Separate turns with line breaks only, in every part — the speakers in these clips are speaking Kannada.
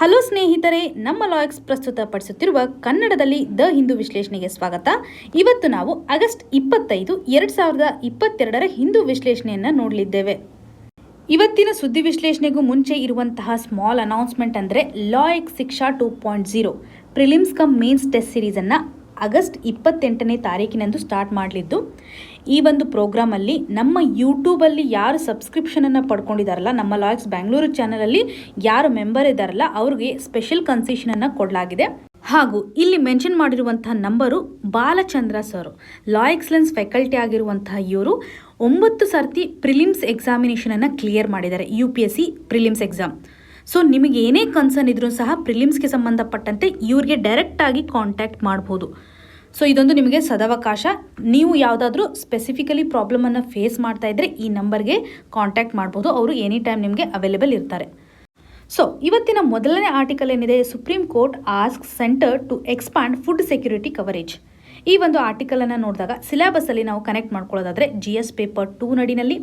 ಹಲೋ ಸ್ನೇಹಿತರೆ, ನಮ್ಮ ಲಾಯಕ್ಸ್ ಪ್ರಸ್ತುತಪಡಿಸುತ್ತಿರುವ ಕನ್ನಡದಲ್ಲಿ ದ ಹಿಂದೂ ವಿಶ್ಲೇಷಣೆಗೆ ಸ್ವಾಗತ. ಇವತ್ತು ನಾವು ಆಗಸ್ಟ್ 25, 2022 ಹಿಂದೂ ವಿಶ್ಲೇಷಣೆಯನ್ನು ನೋಡಲಿದ್ದೇವೆ. ಇವತ್ತಿನ ಸುದ್ದಿ ವಿಶ್ಲೇಷಣೆಗೂ ಮುಂಚೆ ಇರುವಂತಹ ಸ್ಮಾಲ್ ಅನೌನ್ಸ್ಮೆಂಟ್ ಅಂದರೆ Layak Shiksha 2.0 prelims cum mains test ಸೀರೀಸನ್ನು ಆಗಸ್ಟ್ 28ನೇ ತಾರೀಕಿನಂದು ಸ್ಟಾರ್ಟ್ ಮಾಡಲಿದ್ದು, ಈ ಒಂದು ಪ್ರೋಗ್ರಾಮಲ್ಲಿ ನಮ್ಮ ಯೂಟ್ಯೂಬಲ್ಲಿ ಯಾರು ಸಬ್ಸ್ಕ್ರಿಪ್ಷನನ್ನು ಪಡ್ಕೊಂಡಿದ್ದಾರಲ್ಲ, ನಮ್ಮ ಲಾಯಕ್ಸ್ ಬ್ಯಾಂಗ್ಳೂರು ಚಾನಲಲ್ಲಿ ಯಾರು ಮೆಂಬರ್ ಇದ್ದಾರಲ್ಲ ಅವ್ರಿಗೆ ಸ್ಪೆಷಲ್ ಕನ್ಸೆಷನನ್ನು ಕೊಡಲಾಗಿದೆ. ಹಾಗೂ ಇಲ್ಲಿ ಮೆನ್ಷನ್ ಮಾಡಿರುವಂತಹ ನಂಬರು ಬಾಲಚಂದ್ರ ಸರ್, ಲಾ ಎಕ್ಸಲೆನ್ಸ್ ಫ್ಯಾಕಲ್ಟಿ ಆಗಿರುವಂತಹ ಇವರು 9 ಸರ್ತಿ ಪ್ರಿಲಿಮ್ಸ್ ಎಕ್ಸಾಮಿನೇಷನನ್ನು ಕ್ಲಿಯರ್ ಮಾಡಿದ್ದಾರೆ, UPSC ಪ್ರಿಲಿಮ್ಸ್ ಎಕ್ಸಾಮ್. ಸೊ ನಿಮಗೆ ಏನೇ ಕನ್ಸರ್ನ್ ಇದ್ರೂ ಸಹ ಪ್ರಿಲಿಮ್ಸ್ಗೆ ಸಂಬಂಧಪಟ್ಟಂತೆ ಇವ್ರಿಗೆ ಡೈರೆಕ್ಟಾಗಿ ಕಾಂಟ್ಯಾಕ್ಟ್ ಮಾಡ್ಬೋದು. ಸೊ ಇದೊಂದು ನಿಮಗೆ ಸದಾವಕಾಶ. ನೀವು ಯಾವುದಾದ್ರೂ ಸ್ಪೆಸಿಫಿಕಲಿ ಪ್ರಾಬ್ಲಮನ್ನು ಫೇಸ್ ಮಾಡ್ತಾ ಇದ್ದರೆ ಈ ನಂಬರ್ಗೆ ಕಾಂಟ್ಯಾಕ್ಟ್ ಮಾಡ್ಬೋದು, ಅವರು ಎನಿ ಟೈಮ್ ನಿಮಗೆ ಅವೈಲೇಬಲ್ ಇರ್ತಾರೆ. ಸೊ ಇವತ್ತಿನ ಮೊದಲನೇ ಆರ್ಟಿಕಲ್ ಏನಿದೆ, supreme court ask centre to expand food security coverage. ಈ ಒಂದು ಆರ್ಟಿಕಲನ್ನು ನೋಡಿದಾಗ ಸಿಲೆಬಸ್ಸಲ್ಲಿ ನಾವು ಕನೆಕ್ಟ್ ಮಾಡ್ಕೊಳ್ಳೋದಾದರೆ GS ಪೇಪರ್ 2 ನಡಿನಲ್ಲಿ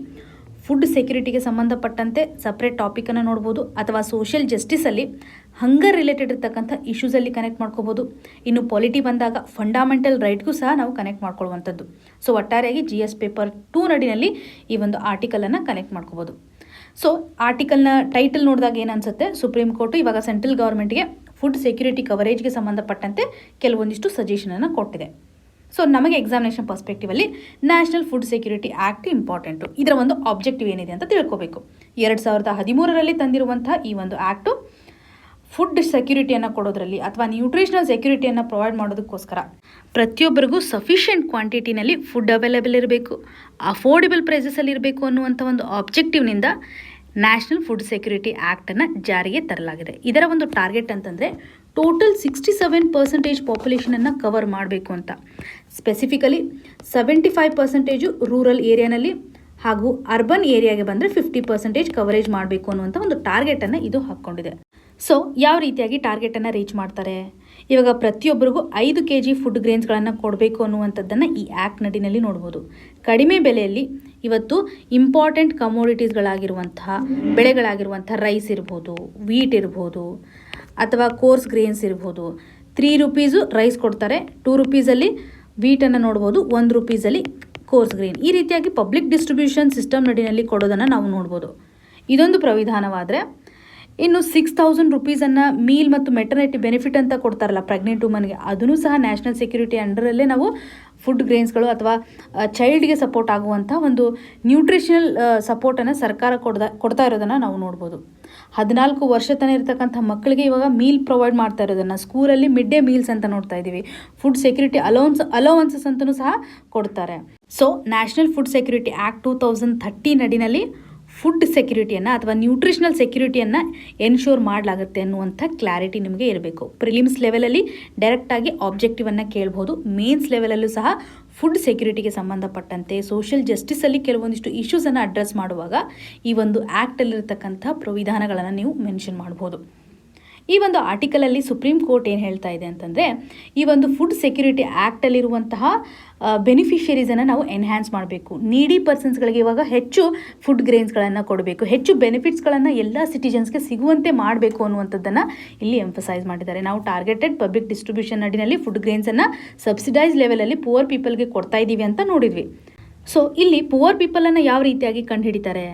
ಫುಡ್ ಸೆಕ್ಯೂರಿಟಿಗೆ ಸಂಬಂಧಪಟ್ಟಂತೆ ಸಪ್ರೇಟ್ ಟಾಪಿಕನ್ನು ನೋಡ್ಬೋದು, ಅಥವಾ ಸೋಷಿಯಲ್ ಜಸ್ಟಿಸಲ್ಲಿ ಹಂಗರ್ ರಿಲೇಟೆಡ್ ಇರ್ತಕ್ಕಂಥ ಇಶ್ಯೂಸಲ್ಲಿ ಕನೆಕ್ಟ್ ಮಾಡ್ಕೋಬೋದು. ಇನ್ನು ಪಾಲಿಟಿ ಬಂದಾಗ ಫಂಡಮೆಂಟಲ್ ರೈಟ್ಗೂ ಸಹ ನಾವು ಕನೆಕ್ಟ್ ಮಾಡ್ಕೊಳ್ಳುವಂಥದ್ದು. ಸೊ ಒಟ್ಟಾರೆಯಾಗಿ GS ಪೇಪರ್ 2 ನಡಿನಲ್ಲಿ ಈ ಒಂದು ಆರ್ಟಿಕಲನ್ನು ಕನೆಕ್ಟ್ ಮಾಡ್ಕೋಬೋದು. ಸೊ ಆರ್ಟಿಕಲ್ನ ಟೈಟಲ್ ನೋಡಿದಾಗ ಏನು ಅನ್ಸುತ್ತೆ, ಸುಪ್ರೀಂ ಕೋರ್ಟು ಇವಾಗ ಸೆಂಟ್ರಲ್ ಗೌರ್ಮೆಂಟ್ಗೆ ಫುಡ್ ಸೆಕ್ಯೂರಿಟಿ ಕವರೇಜ್ಗೆ ಸಂಬಂಧಪಟ್ಟಂತೆ ಕೆಲವೊಂದಿಷ್ಟು ಸಜೆಷನನ್ನು ಕೊಟ್ಟಿದೆ. ಸೊ ನಮಗೆ examination perspectively national food security act important. ಇದರ ಒಂದು ಆಬ್ಜೆಕ್ಟಿವ್ ಏನಿದೆ ಅಂತ ತಿಳ್ಕೋಬೇಕು. 2013ರಲ್ಲಿ ತಂದಿರುವಂತಹ ಈ ಒಂದು ಆ್ಯಕ್ಟು ಫುಡ್ ಸೆಕ್ಯೂರಿಟಿಯನ್ನು ಕೊಡೋದ್ರಲ್ಲಿ ಅಥವಾ ನ್ಯೂಟ್ರಿಷನಲ್ ಸೆಕ್ಯೂರಿಟಿಯನ್ನು ಪ್ರೊವೈಡ್ ಮಾಡೋದಕ್ಕೋಸ್ಕರ ಪ್ರತಿಯೊಬ್ಬರಿಗೂ ಸಫಿಷಿಯೆಂಟ್ ಕ್ವಾಂಟಿಟಿನಲ್ಲಿ ಫುಡ್ ಅವೈಲೇಬಲ್ ಇರಬೇಕು, ಅಫೋರ್ಡೆಬಲ್ ಪ್ರೈಸಸಲ್ಲಿ ಇರಬೇಕು ಅನ್ನುವಂಥ ಒಂದು ಆಬ್ಜೆಕ್ಟಿವ್ನಿಂದ ನ್ಯಾಷನಲ್ ಫುಡ್ ಸೆಕ್ಯೂರಿಟಿ ಆ್ಯಕ್ಟನ್ನು ಜಾರಿಗೆ ತರಲಾಗಿದೆ. ಇದರ ಒಂದು ಟಾರ್ಗೆಟ್ ಅಂತಂದರೆ ಟೋಟಲ್ 67% ಪಾಪ್ಯುಲೇಷನನ್ನು ಕವರ್ ಮಾಡಬೇಕು ಅಂತ. ಸ್ಪೆಸಿಫಿಕಲಿ 75% ರೂರಲ್ ಏರಿಯಾನಲ್ಲಿ ಹಾಗೂ ಅರ್ಬನ್ ಏರಿಯಾಗೆ ಬಂದರೆ 50% ಕವರೇಜ್ ಮಾಡಬೇಕು ಅನ್ನುವಂಥ ಒಂದು ಟಾರ್ಗೆಟನ್ನು ಇದು ಹಾಕ್ಕೊಂಡಿದೆ. ಸೊ ಯಾವ ರೀತಿಯಾಗಿ ಟಾರ್ಗೆಟನ್ನು ರೀಚ್ ಮಾಡ್ತಾರೆ, ಇವಾಗ ಪ್ರತಿಯೊಬ್ಬರಿಗೂ 5 kg ಫುಡ್ ಗ್ರೇನ್ಸ್ಗಳನ್ನು ಕೊಡಬೇಕು ಅನ್ನುವಂಥದ್ದನ್ನು ಈ ಆ್ಯಕ್ಟ್ ನಡಿನಲ್ಲಿ ನೋಡ್ಬೋದು. ಕಡಿಮೆ ಬೆಲೆಯಲ್ಲಿ ಇವತ್ತು ಇಂಪಾರ್ಟೆಂಟ್ ಕಮೋಡಿಟೀಸ್ಗಳಾಗಿರುವಂತಹ ಬೆಳೆಗಳಾಗಿರುವಂಥ ರೈಸ್ ಇರ್ಬೋದು, ವೀಟ್ ಇರ್ಬೋದು, ಅಥವಾ ಕೋರ್ಸ್ ಗ್ರೇನ್ಸ್ ಇರ್ಬೋದು. 3 ರೂಪೀಸು ರೈಸ್ ಕೊಡ್ತಾರೆ, 2 ರೂಪೀಸಲ್ಲಿ ವೀಟನ್ನು ನೋಡ್ಬೋದು, 1 ರೂಪೀಸಲ್ಲಿ ಕೋರ್ಸ್ ಗ್ರೇನ್. ಈ ರೀತಿಯಾಗಿ ಪಬ್ಲಿಕ್ ಡಿಸ್ಟ್ರಿಬ್ಯೂಷನ್ ಸಿಸ್ಟಮ್ ನಡಿನಲ್ಲಿ ಕೊಡೋದನ್ನು ನಾವು ನೋಡ್ಬೋದು. ಇದೊಂದು ಪ್ರವಿಧಾನವಾದರೆ, ಇನ್ನು 6000 ರೂಪೀಸನ್ನು ಮೀಲ್ ಮತ್ತು ಮೆಟರ್ನಿಟಿ ಬೆನಿಫಿಟ್ ಅಂತ ಕೊಡ್ತಾರಲ್ಲ ಪ್ರೆಗ್ನೆಂಟ್ ವುಮನ್ಗೆ, ಅದನ್ನು ಸಹ ನ್ಯಾಷನಲ್ ಸೆಕ್ಯೂರಿಟಿ ಅಂಡರಲ್ಲೇ ನಾವು ಫುಡ್ ಗ್ರೇನ್ಸ್ಗಳು ಅಥವಾ ಚೈಲ್ಡ್ಗೆ ಸಪೋರ್ಟ್ ಆಗುವಂಥ ಒಂದು ನ್ಯೂಟ್ರಿಷನಲ್ ಸಪೋರ್ಟನ್ನು ಸರ್ಕಾರ ಕೊಡ್ತಾ ಇರೋದನ್ನು ನಾವು ನೋಡ್ಬೋದು. 14 ವರ್ಷ ತನಕ ಇರತಕ್ಕಂಥ ಮಕ್ಕಳಿಗೆ ಇವಾಗ ಮೀಲ್ ಪ್ರೊವೈಡ್ ಮಾಡ್ತಾ ಇರೋದನ್ನು ಸ್ಕೂಲಲ್ಲಿ ಮಿಡ್ ಡೇ ಮೀಲ್ಸ್ ಅಂತ ನೋಡ್ತಾ ಇದ್ದೀವಿ. ಫುಡ್ ಸೆಕ್ಯೂರಿಟಿ ಅಲೋವನ್ಸಸ್ ಅಂತಲೂ ಸಹ ಕೊಡ್ತಾರೆ. So national food security act 2030 ನಡಿನಲ್ಲಿ ಫುಡ್ ಸೆಕ್ಯೂರಿಟಿಯನ್ನು ಅಥವಾ ನ್ಯೂಟ್ರಿಷನಲ್ ಸೆಕ್ಯೂರಿಟಿಯನ್ನು ಎನ್ಶೋರ್ ಮಾಡಲಾಗುತ್ತೆ ಅನ್ನುವಂಥ ಕ್ಲಾರಿಟಿ ನಿಮಗೆ ಇರಬೇಕು. ಪ್ರಿಲಿಮ್ಸ್ ಲೆವೆಲಲ್ಲಿ ಡೈರೆಕ್ಟಾಗಿ ಆಬ್ಜೆಕ್ಟಿವನ್ನು ಕೇಳ್ಬೋದು, ಮೇನ್ಸ್ ಲೆವೆಲಲ್ಲೂ ಸಹ ಫುಡ್ ಸೆಕ್ಯೂರಿಟಿಗೆ ಸಂಬಂಧಪಟ್ಟಂತೆ ಸೋಷಿಯಲ್ ಜಸ್ಟಿಸಲ್ಲಿ ಕೆಲವೊಂದಿಷ್ಟು ಇಶ್ಯೂಸನ್ನು ಅಡ್ರೆಸ್ ಮಾಡುವಾಗ ಈ ಒಂದು ಆ್ಯಕ್ಟಲ್ಲಿರ್ತಕ್ಕಂಥ ಪ್ರವಿಧಾನಗಳನ್ನು ನೀವು ಮೆನ್ಷನ್ ಮಾಡ್ಬೋದು. ಈ ಒಂದು ಆರ್ಟಿಕಲಲ್ಲಿ ಸುಪ್ರೀಂ ಕೋರ್ಟ್ ಏನು ಹೇಳ್ತಾ ಇದೆ ಅಂತಂದರೆ, ಈ ಒಂದು ಫುಡ್ ಸೆಕ್ಯೂರಿಟಿ ಆ್ಯಕ್ಟಲ್ಲಿರುವಂತಹ ಬೆನಿಫಿಷರೀಸನ್ನು ನಾವು ಎನ್ಹ್ಯಾನ್ಸ್ ಮಾಡಬೇಕು. ನೀಡಿ ಪರ್ಸನ್ಸ್ಗಳಿಗೆ ಇವಾಗ ಹೆಚ್ಚು ಫುಡ್ ಗ್ರೇನ್ಸ್ಗಳನ್ನು ಕೊಡಬೇಕು, ಹೆಚ್ಚು ಬೆನಿಫಿಟ್ಸ್ಗಳನ್ನು ಎಲ್ಲ ಸಿಟಿಜನ್ಸ್ಗೆ ಸಿಗುವಂತೆ ಮಾಡಬೇಕು ಅನ್ನುವಂಥದ್ದನ್ನು ಇಲ್ಲಿ ಎಂಫಸೈಸ್ ಮಾಡಿದ್ದಾರೆ. ನಾವು ಟಾರ್ಗೆಟೆಡ್ ಪಬ್ಲಿಕ್ ಡಿಸ್ಟ್ರಿಬ್ಯೂಷನ್ ನಡಿನಲ್ಲಿ ಫುಡ್ ಗ್ರೇನ್ಸನ್ನು ಸಬ್ಸಿಡೈಸ್ ಲೆವೆಲಲ್ಲಿ ಪುವರ್ ಪೀಪಲ್ಗೆ ಕೊಡ್ತಾ ಇದ್ದೀವಿ ಅಂತ ನೋಡಿದ್ವಿ. ಸೊ ಇಲ್ಲಿ ಪುವರ್ ಪೀಪಲನ್ನು ಯಾವ ರೀತಿಯಾಗಿ ಕಂಡುಹಿಡಿತಾರೆ,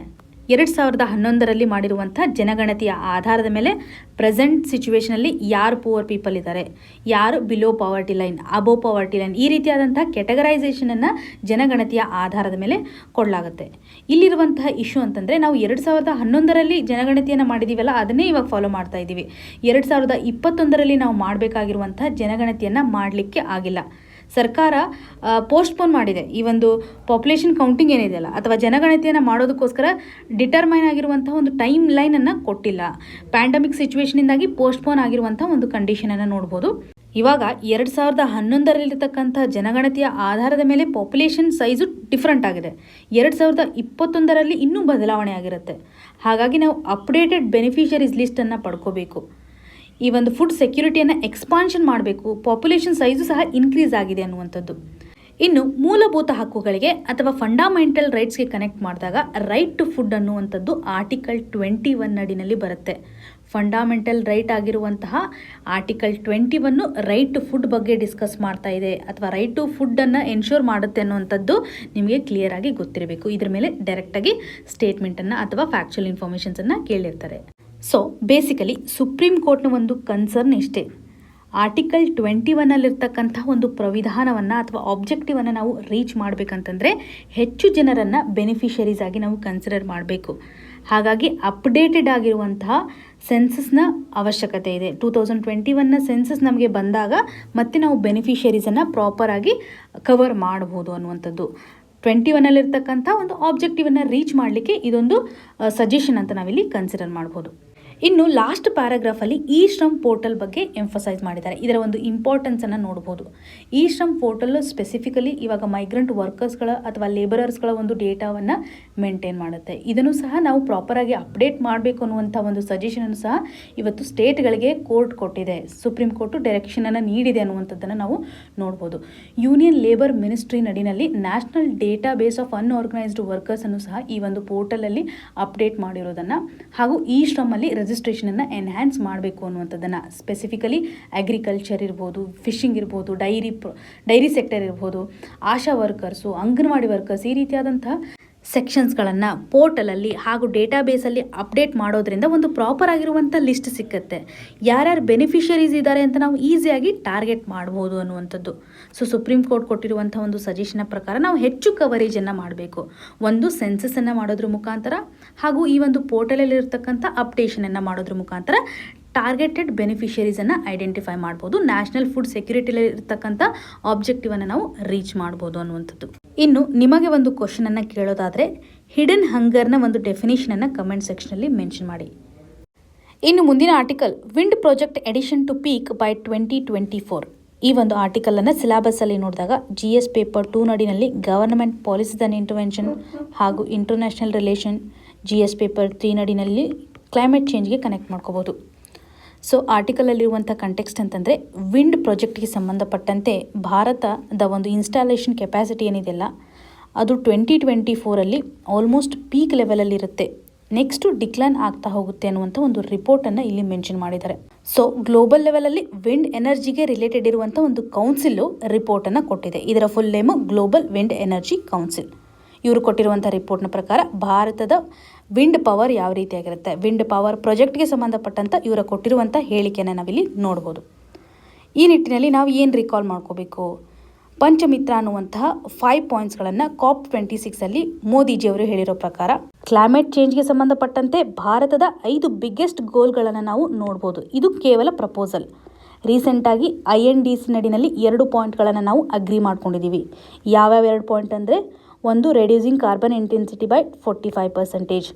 2011ರಲ್ಲಿ ಮಾಡಿರುವಂಥ ಜನಗಣತಿಯ ಆಧಾರದ ಮೇಲೆ ಪ್ರೆಸೆಂಟ್ ಸಿಚುವೇಷನಲ್ಲಿ ಯಾರು ಪುವರ್ ಪೀಪಲ್ ಇದ್ದಾರೆ, ಯಾರು below poverty line, above poverty line, ಈ ರೀತಿಯಾದಂಥ ಕೆಟಗರೈಸೇಷನನ್ನು ಜನಗಣತಿಯ ಆಧಾರದ ಮೇಲೆ ಕೊಡಲಾಗುತ್ತೆ. ಇಲ್ಲಿರುವಂತಹ ಇಶ್ಯೂ ಅಂತಂದರೆ, ನಾವು 2011ರಲ್ಲಿ ಜನಗಣತಿಯನ್ನು ಮಾಡಿದ್ದೀವಲ್ಲ, ಅದನ್ನೇ ಇವಾಗ ಫಾಲೋ ಮಾಡ್ತಾ ಇದ್ದೀವಿ. 2021ರಲ್ಲಿ ನಾವು ಮಾಡಬೇಕಾಗಿರುವಂಥ ಜನಗಣತಿಯನ್ನು ಮಾಡಲಿಕ್ಕೆ ಆಗಿಲ್ಲ. ಸರ್ಕಾರ ಪೋಸ್ಟ್ಪೋನ್ ಮಾಡಿದೆ. ಈ ಒಂದು ಪಾಪ್ಯುಲೇಷನ್ ಕೌಂಟಿಂಗ್ ಏನಿದೆಯಲ್ಲ ಅಥವಾ ಜನಗಣತಿಯನ್ನು ಮಾಡೋದಕ್ಕೋಸ್ಕರ ಡಿಟರ್ಮೈನ್ ಆಗಿರುವಂಥ ಒಂದು ಟೈಮ್ ಲೈನನ್ನು ಕೊಟ್ಟಿಲ್ಲ. ಪ್ಯಾಂಡಮಿಕ್ ಸಿಚುವೇಷನಿಂದಾಗಿ ಪೋಸ್ಟ್ಪೋನ್ ಆಗಿರುವಂಥ ಒಂದು ಕಂಡೀಷನನ್ನು ನೋಡ್ಬೋದು. ಇವಾಗ 2011ರಲ್ಲಿರ್ತಕ್ಕಂಥ ಜನಗಣತಿಯ ಆಧಾರದ ಮೇಲೆ ಪಾಪ್ಯುಲೇಷನ್ ಸೈಜು ಡಿಫ್ರೆಂಟ್ ಆಗಿದೆ. 2021ರಲ್ಲಿ ಇನ್ನೂ ಬದಲಾವಣೆ ಆಗಿರುತ್ತೆ. ಹಾಗಾಗಿ ನಾವು ಅಪ್ಡೇಟೆಡ್ ಬೆನಿಫಿಷರೀಸ್ ಲಿಸ್ಟನ್ನು ಪಡ್ಕೋಬೇಕು. ಈ ಒಂದು ಫುಡ್ ಸೆಕ್ಯೂರಿಟಿಯನ್ನು ಎಕ್ಸ್ಪಾನ್ಷನ್ ಮಾಡಬೇಕು, ಪಾಪ್ಯುಲೇಷನ್ ಸೈಜು ಸಹ ಇನ್ಕ್ರೀಸ್ ಆಗಿದೆ ಅನ್ನುವಂಥದ್ದು. ಇನ್ನು ಮೂಲಭೂತ ಹಕ್ಕುಗಳಿಗೆ ಅಥವಾ ಫಂಡಮೆಂಟಲ್ ರೈಟ್ಸ್ಗೆ ಕನೆಕ್ಟ್ ಮಾಡಿದಾಗ ರೈಟ್ ಟು ಫುಡ್ ಅನ್ನುವಂಥದ್ದು ಆರ್ಟಿಕಲ್ 21 ನಡಿನಲ್ಲಿ ಬರುತ್ತೆ. ಫಂಡಮೆಂಟಲ್ ರೈಟ್ ಆಗಿರುವಂತಹ ಆರ್ಟಿಕಲ್ 21 ರೈಟ್ ಟು ಫುಡ್ ಬಗ್ಗೆ ಡಿಸ್ಕಸ್ ಮಾಡ್ತಾ ಇದೆ, ಅಥವಾ ರೈಟ್ ಟು ಫುಡ್ಡನ್ನು ಎನ್ಶೋರ್ ಮಾಡುತ್ತೆ ಅನ್ನುವಂಥದ್ದು ನಿಮಗೆ ಕ್ಲಿಯರ್ ಆಗಿ ಗೊತ್ತಿರಬೇಕು. ಇದ್ರ ಮೇಲೆ ಡೈರೆಕ್ಟಾಗಿ ಸ್ಟೇಟ್ಮೆಂಟನ್ನು ಅಥವಾ ಫ್ಯಾಕ್ಚುಯಲ್ ಇನ್ಫಾರ್ಮೇಷನ್ಸನ್ನು ಕೇಳಿರ್ತಾರೆ. ಸೊ ಬೇಸಿಕಲಿ ಸುಪ್ರೀಂ ಕೋರ್ಟ್ನ ಒಂದು ಕನ್ಸರ್ನ್ ಇಷ್ಟೇ, ಆರ್ಟಿಕಲ್ 21 ಒಂದು ಪ್ರವಿಧಾನವನ್ನು ಅಥವಾ ಆಬ್ಜೆಕ್ಟಿವನ್ನು ನಾವು ರೀಚ್ ಮಾಡಬೇಕಂತಂದರೆ ಹೆಚ್ಚು ಜನರನ್ನು ಬೆನಿಫಿಷರೀಸ್ ಆಗಿ ನಾವು ಕನ್ಸಿಡರ್ ಮಾಡಬೇಕು. ಹಾಗಾಗಿ ಅಪ್ಡೇಟೆಡ್ ಆಗಿರುವಂತಹ ಸೆನ್ಸಸ್ನ ಅವಶ್ಯಕತೆ ಇದೆ. 2021 ಸೆನ್ಸಸ್ ನಮಗೆ ಬಂದಾಗ ಮತ್ತೆ ನಾವು ಬೆನಿಫಿಷರೀಸನ್ನು ಪ್ರಾಪರಾಗಿ ಕವರ್ ಮಾಡಬಹುದು ಅನ್ನುವಂಥದ್ದು. 21 ಒಂದು ಆಬ್ಜೆಕ್ಟಿವನ್ನು ರೀಚ್ ಮಾಡಲಿಕ್ಕೆ ಇದೊಂದು ಸಜೆಷನ್ ಅಂತ ನಾವಿಲ್ಲಿ ಕನ್ಸಿಡರ್ ಮಾಡ್ಬೋದು. ಇನ್ನು ಲಾಸ್ಟ್ ಪ್ಯಾರಾಗ್ರಾಫಲ್ಲಿ ಇ ಶ್ರಮ್ ಪೋರ್ಟಲ್ ಬಗ್ಗೆ ಎಂಫಸೈಸ್ ಮಾಡಿದ್ದಾರೆ. ಇದರ ಒಂದು ಇಂಪಾರ್ಟೆನ್ಸನ್ನು ನೋಡ್ಬೋದು. ಇ ಶ್ರಮ್ ಪೋರ್ಟಲ್ ಸ್ಪೆಸಿಫಿಕಲಿ ಇವಾಗ ಮೈಗ್ರೆಂಟ್ ವರ್ಕರ್ಸ್ಗಳ ಅಥವಾ ಲೇಬರರ್ಸ್ಗಳ ಒಂದು ಡೇಟಾವನ್ನು ಮೇಂಟೈನ್ ಮಾಡುತ್ತೆ. ಇದನ್ನು ಸಹ ನಾವು ಪ್ರಾಪರಾಗಿ ಅಪ್ಡೇಟ್ ಮಾಡಬೇಕು ಅನ್ನುವಂಥ ಒಂದು ಸಜೆಷನನ್ನು ಸಹ ಇವತ್ತು ಸ್ಟೇಟ್ಗಳಿಗೆ ಕೋರ್ಟ್ ಕೊಟ್ಟಿದೆ. ಸುಪ್ರೀಂ ಕೋರ್ಟು ಡೈರೆಕ್ಷನನ್ನು ನೀಡಿದೆ ಅನ್ನುವಂಥದ್ದನ್ನು ನಾವು ನೋಡ್ಬೋದು. ಯೂನಿಯನ್ ಲೇಬರ್ ಮಿನಿಸ್ಟ್ರಿ ನಡಿನಲ್ಲಿ national data base of unorganised ವರ್ಕರ್ಸನ್ನು ಸಹ ಈ ಒಂದು ಪೋರ್ಟಲಲ್ಲಿ ಅಪ್ಡೇಟ್ ಮಾಡಿರೋದನ್ನು, ಹಾಗೂ ಇ ಶ್ರಮಲ್ಲಿ ರಿಜಿಸ್ಟ್ರೇಷನನ್ನು ಎನ್ಹ್ಯಾನ್ಸ್ ಮಾಡಬೇಕು ಅನ್ನುವಂಥದ್ದನ್ನು, ಸ್ಪೆಸಿಫಿಕಲಿ ಅಗ್ರಿಕಲ್ಚರ್ ಇರ್ಬೋದು, ಫಿಶಿಂಗ್ ಇರ್ಬೋದು, ಡೈರಿ ಸೆಕ್ಟರ್ ಇರ್ಬೋದು, ಆಶಾ ವರ್ಕರ್ಸು, ಅಂಗನವಾಡಿ ವರ್ಕರ್ಸ್, ಈ ರೀತಿಯಾದಂಥ ಸೆಕ್ಷನ್ಸ್ಗಳನ್ನು ಪೋರ್ಟಲಲ್ಲಿ ಹಾಗೂ ಡೇಟಾಬೇಸಲ್ಲಿ ಅಪ್ಡೇಟ್ ಮಾಡೋದ್ರಿಂದ ಒಂದು ಪ್ರಾಪರ್ ಆಗಿರುವಂಥ ಲಿಸ್ಟ್ ಸಿಕ್ಕತ್ತೆ. ಯಾರ್ಯಾರು ಬೆನಿಫಿಷರೀಸ್ ಇದ್ದಾರೆ ಅಂತ ನಾವು ಈಸಿಯಾಗಿ ಟಾರ್ಗೆಟ್ ಮಾಡ್ಬೋದು ಅನ್ನುವಂಥದ್ದು. ಸೊ ಸುಪ್ರೀಂ ಕೋರ್ಟ್ ಕೊಟ್ಟಿರುವಂಥ ಒಂದು ಸಜೆಷನ್ನ ಪ್ರಕಾರ ನಾವು ಹೆಚ್ಚು ಕವರೇಜನ್ನು ಮಾಡಬೇಕು. ಒಂದು ಸೆನ್ಸಸ್ಸನ್ನು ಮಾಡೋದ್ರ ಮುಖಾಂತರ ಹಾಗೂ ಈ ಒಂದು ಪೋರ್ಟಲಲ್ಲಿರ್ತಕ್ಕಂಥ ಅಪ್ಡೇಷನನ್ನು ಮಾಡೋದ್ರ ಮುಖಾಂತರ ಟಾರ್ಗೆಟೆಡ್ ಬೆನಿಫಿಷರೀಸನ್ನು ಐಡೆಂಟಿಫೈ ಮಾಡ್ಬೋದು. ನ್ಯಾಷನಲ್ ಫುಡ್ ಸೆಕ್ಯೂರಿಟಿಲಿ ಇರ್ತಕ್ಕಂಥ ಆಬ್ಜೆಕ್ಟಿವನ್ನು ನಾವು ರೀಚ್ ಮಾಡ್ಬೋದು ಅನ್ನುವಂಥದ್ದು. ಇನ್ನು ನಿಮಗೆ ಒಂದು ಕ್ವಶನನ್ನು ಕೇಳೋದಾದರೆ ಹಿಡನ್ ಹಂಗರ್ನ ಒಂದು ಡೆಫಿನೇಷನನ್ನು ಕಮೆಂಟ್ ಸೆಕ್ಷನಲ್ಲಿ ಮೆನ್ಷನ್ ಮಾಡಿ. ಇನ್ನು ಮುಂದಿನ article wind project edition to peak by 2024. ಈ ಒಂದು ಆರ್ಟಿಕಲನ್ನು ಸಿಲೆಬಸ್ಸಲ್ಲಿ ನೋಡಿದಾಗ GS ಪೇಪರ್ 2 ನಡಿನಲ್ಲಿ ಗವರ್ನಮೆಂಟ್ ಪಾಲಿಸೀಸ್ ಆ್ಯಂಡ್ ಇಂಟರ್ವೆನ್ಷನ್ ಹಾಗೂ ಇಂಟರ್ನ್ಯಾಷನಲ್ ರಿಲೇಷನ್, GS ಪೇಪರ್ 3 ನಡಿನಲ್ಲಿ ಕ್ಲೈಮೇಟ್ ಚೇಂಜ್ಗೆ ಕನೆಕ್ಟ್ ಮಾಡ್ಕೋಬೋದು. ಸೊ ಆರ್ಟಿಕಲಲ್ಲಿರುವಂಥ ಕಂಟೆಕ್ಸ್ಟ್ ಅಂತಂದರೆ ವಿಂಡ್ ಪ್ರಾಜೆಕ್ಟ್ಗೆ ಸಂಬಂಧಪಟ್ಟಂತೆ ಭಾರತದ ಒಂದು ಇನ್ಸ್ಟಾಲೇಷನ್ ಕೆಪಾಸಿಟಿ ಏನಿದೆಯಲ್ಲ ಅದು 2024 ಆಲ್ಮೋಸ್ಟ್ ಪೀಕ್ ಲೆವೆಲಲ್ಲಿರುತ್ತೆ. ನೆಕ್ಸ್ಟು ಡಿಕ್ಲೈನ್ ಆಗ್ತಾ ಹೋಗುತ್ತೆ ಅನ್ನುವಂಥ ಒಂದು ರಿಪೋರ್ಟನ್ನು ಇಲ್ಲಿ ಮೆನ್ಷನ್ ಮಾಡಿದ್ದಾರೆ. ಸೊ ಗ್ಲೋಬಲ್ ಲೆವೆಲಲ್ಲಿ ವಿಂಡ್ ಎನರ್ಜಿಗೆ ರಿಲೇಟೆಡ್ ಇರುವಂಥ ಒಂದು ಕೌನ್ಸಿಲು ರಿಪೋರ್ಟನ್ನು ಕೊಟ್ಟಿದೆ. ಇದರ full name global wind energy council. ಇವರು ಕೊಟ್ಟಿರುವಂಥ ರಿಪೋರ್ಟ್ನ ಪ್ರಕಾರ ಭಾರತದ ವಿಂಡ್ ಪವರ್ ಯಾವ ರೀತಿಯಾಗಿರುತ್ತೆ, ವಿಂಡ್ ಪವರ್ ಪ್ರಾಜೆಕ್ಟ್ಗೆ ಸಂಬಂಧಪಟ್ಟಂಥ ಇವರ ಕೊಟ್ಟಿರುವಂಥ ಹೇಳಿಕೆಯನ್ನು ನಾವಿಲ್ಲಿ ನೋಡ್ಬೋದು. ಈ ನಿಟ್ಟಿನಲ್ಲಿ ನಾವು ಏನು ರಿಕಾಲ್ ಮಾಡ್ಕೋಬೇಕು, ಪಂಚಮಿತ್ರ ಅನ್ನುವಂತಹ 5 ಪಾಯಿಂಟ್ಸ್ಗಳನ್ನು COP26 ಮೋದಿಜಿಯವರು ಹೇಳಿರೋ ಪ್ರಕಾರ ಕ್ಲೈಮೇಟ್ ಚೇಂಜ್ಗೆ ಸಂಬಂಧಪಟ್ಟಂತೆ ಭಾರತದ 5 ಬಿಗ್ಗೆಸ್ಟ್ ಗೋಲ್ಗಳನ್ನು ನಾವು ನೋಡ್ಬೋದು. ಇದು ಕೇವಲ ಪ್ರಪೋಸಲ್. ರೀಸೆಂಟಾಗಿ INDC ನಡಿನಲ್ಲಿ 2 ಪಾಯಿಂಟ್ಗಳನ್ನು ನಾವು ಅಗ್ರಿ ಮಾಡ್ಕೊಂಡಿದ್ದೀವಿ. ಯಾವ್ಯಾವ 2 ಪಾಯಿಂಟ್ ಅಂದರೆ, ಒಂದು ರೆಡ್ಯೂಸಿಂಗ್ ಕಾರ್ಬನ್ ಇಂಟೆನ್ಸಿಟಿ ಬೈ 45%,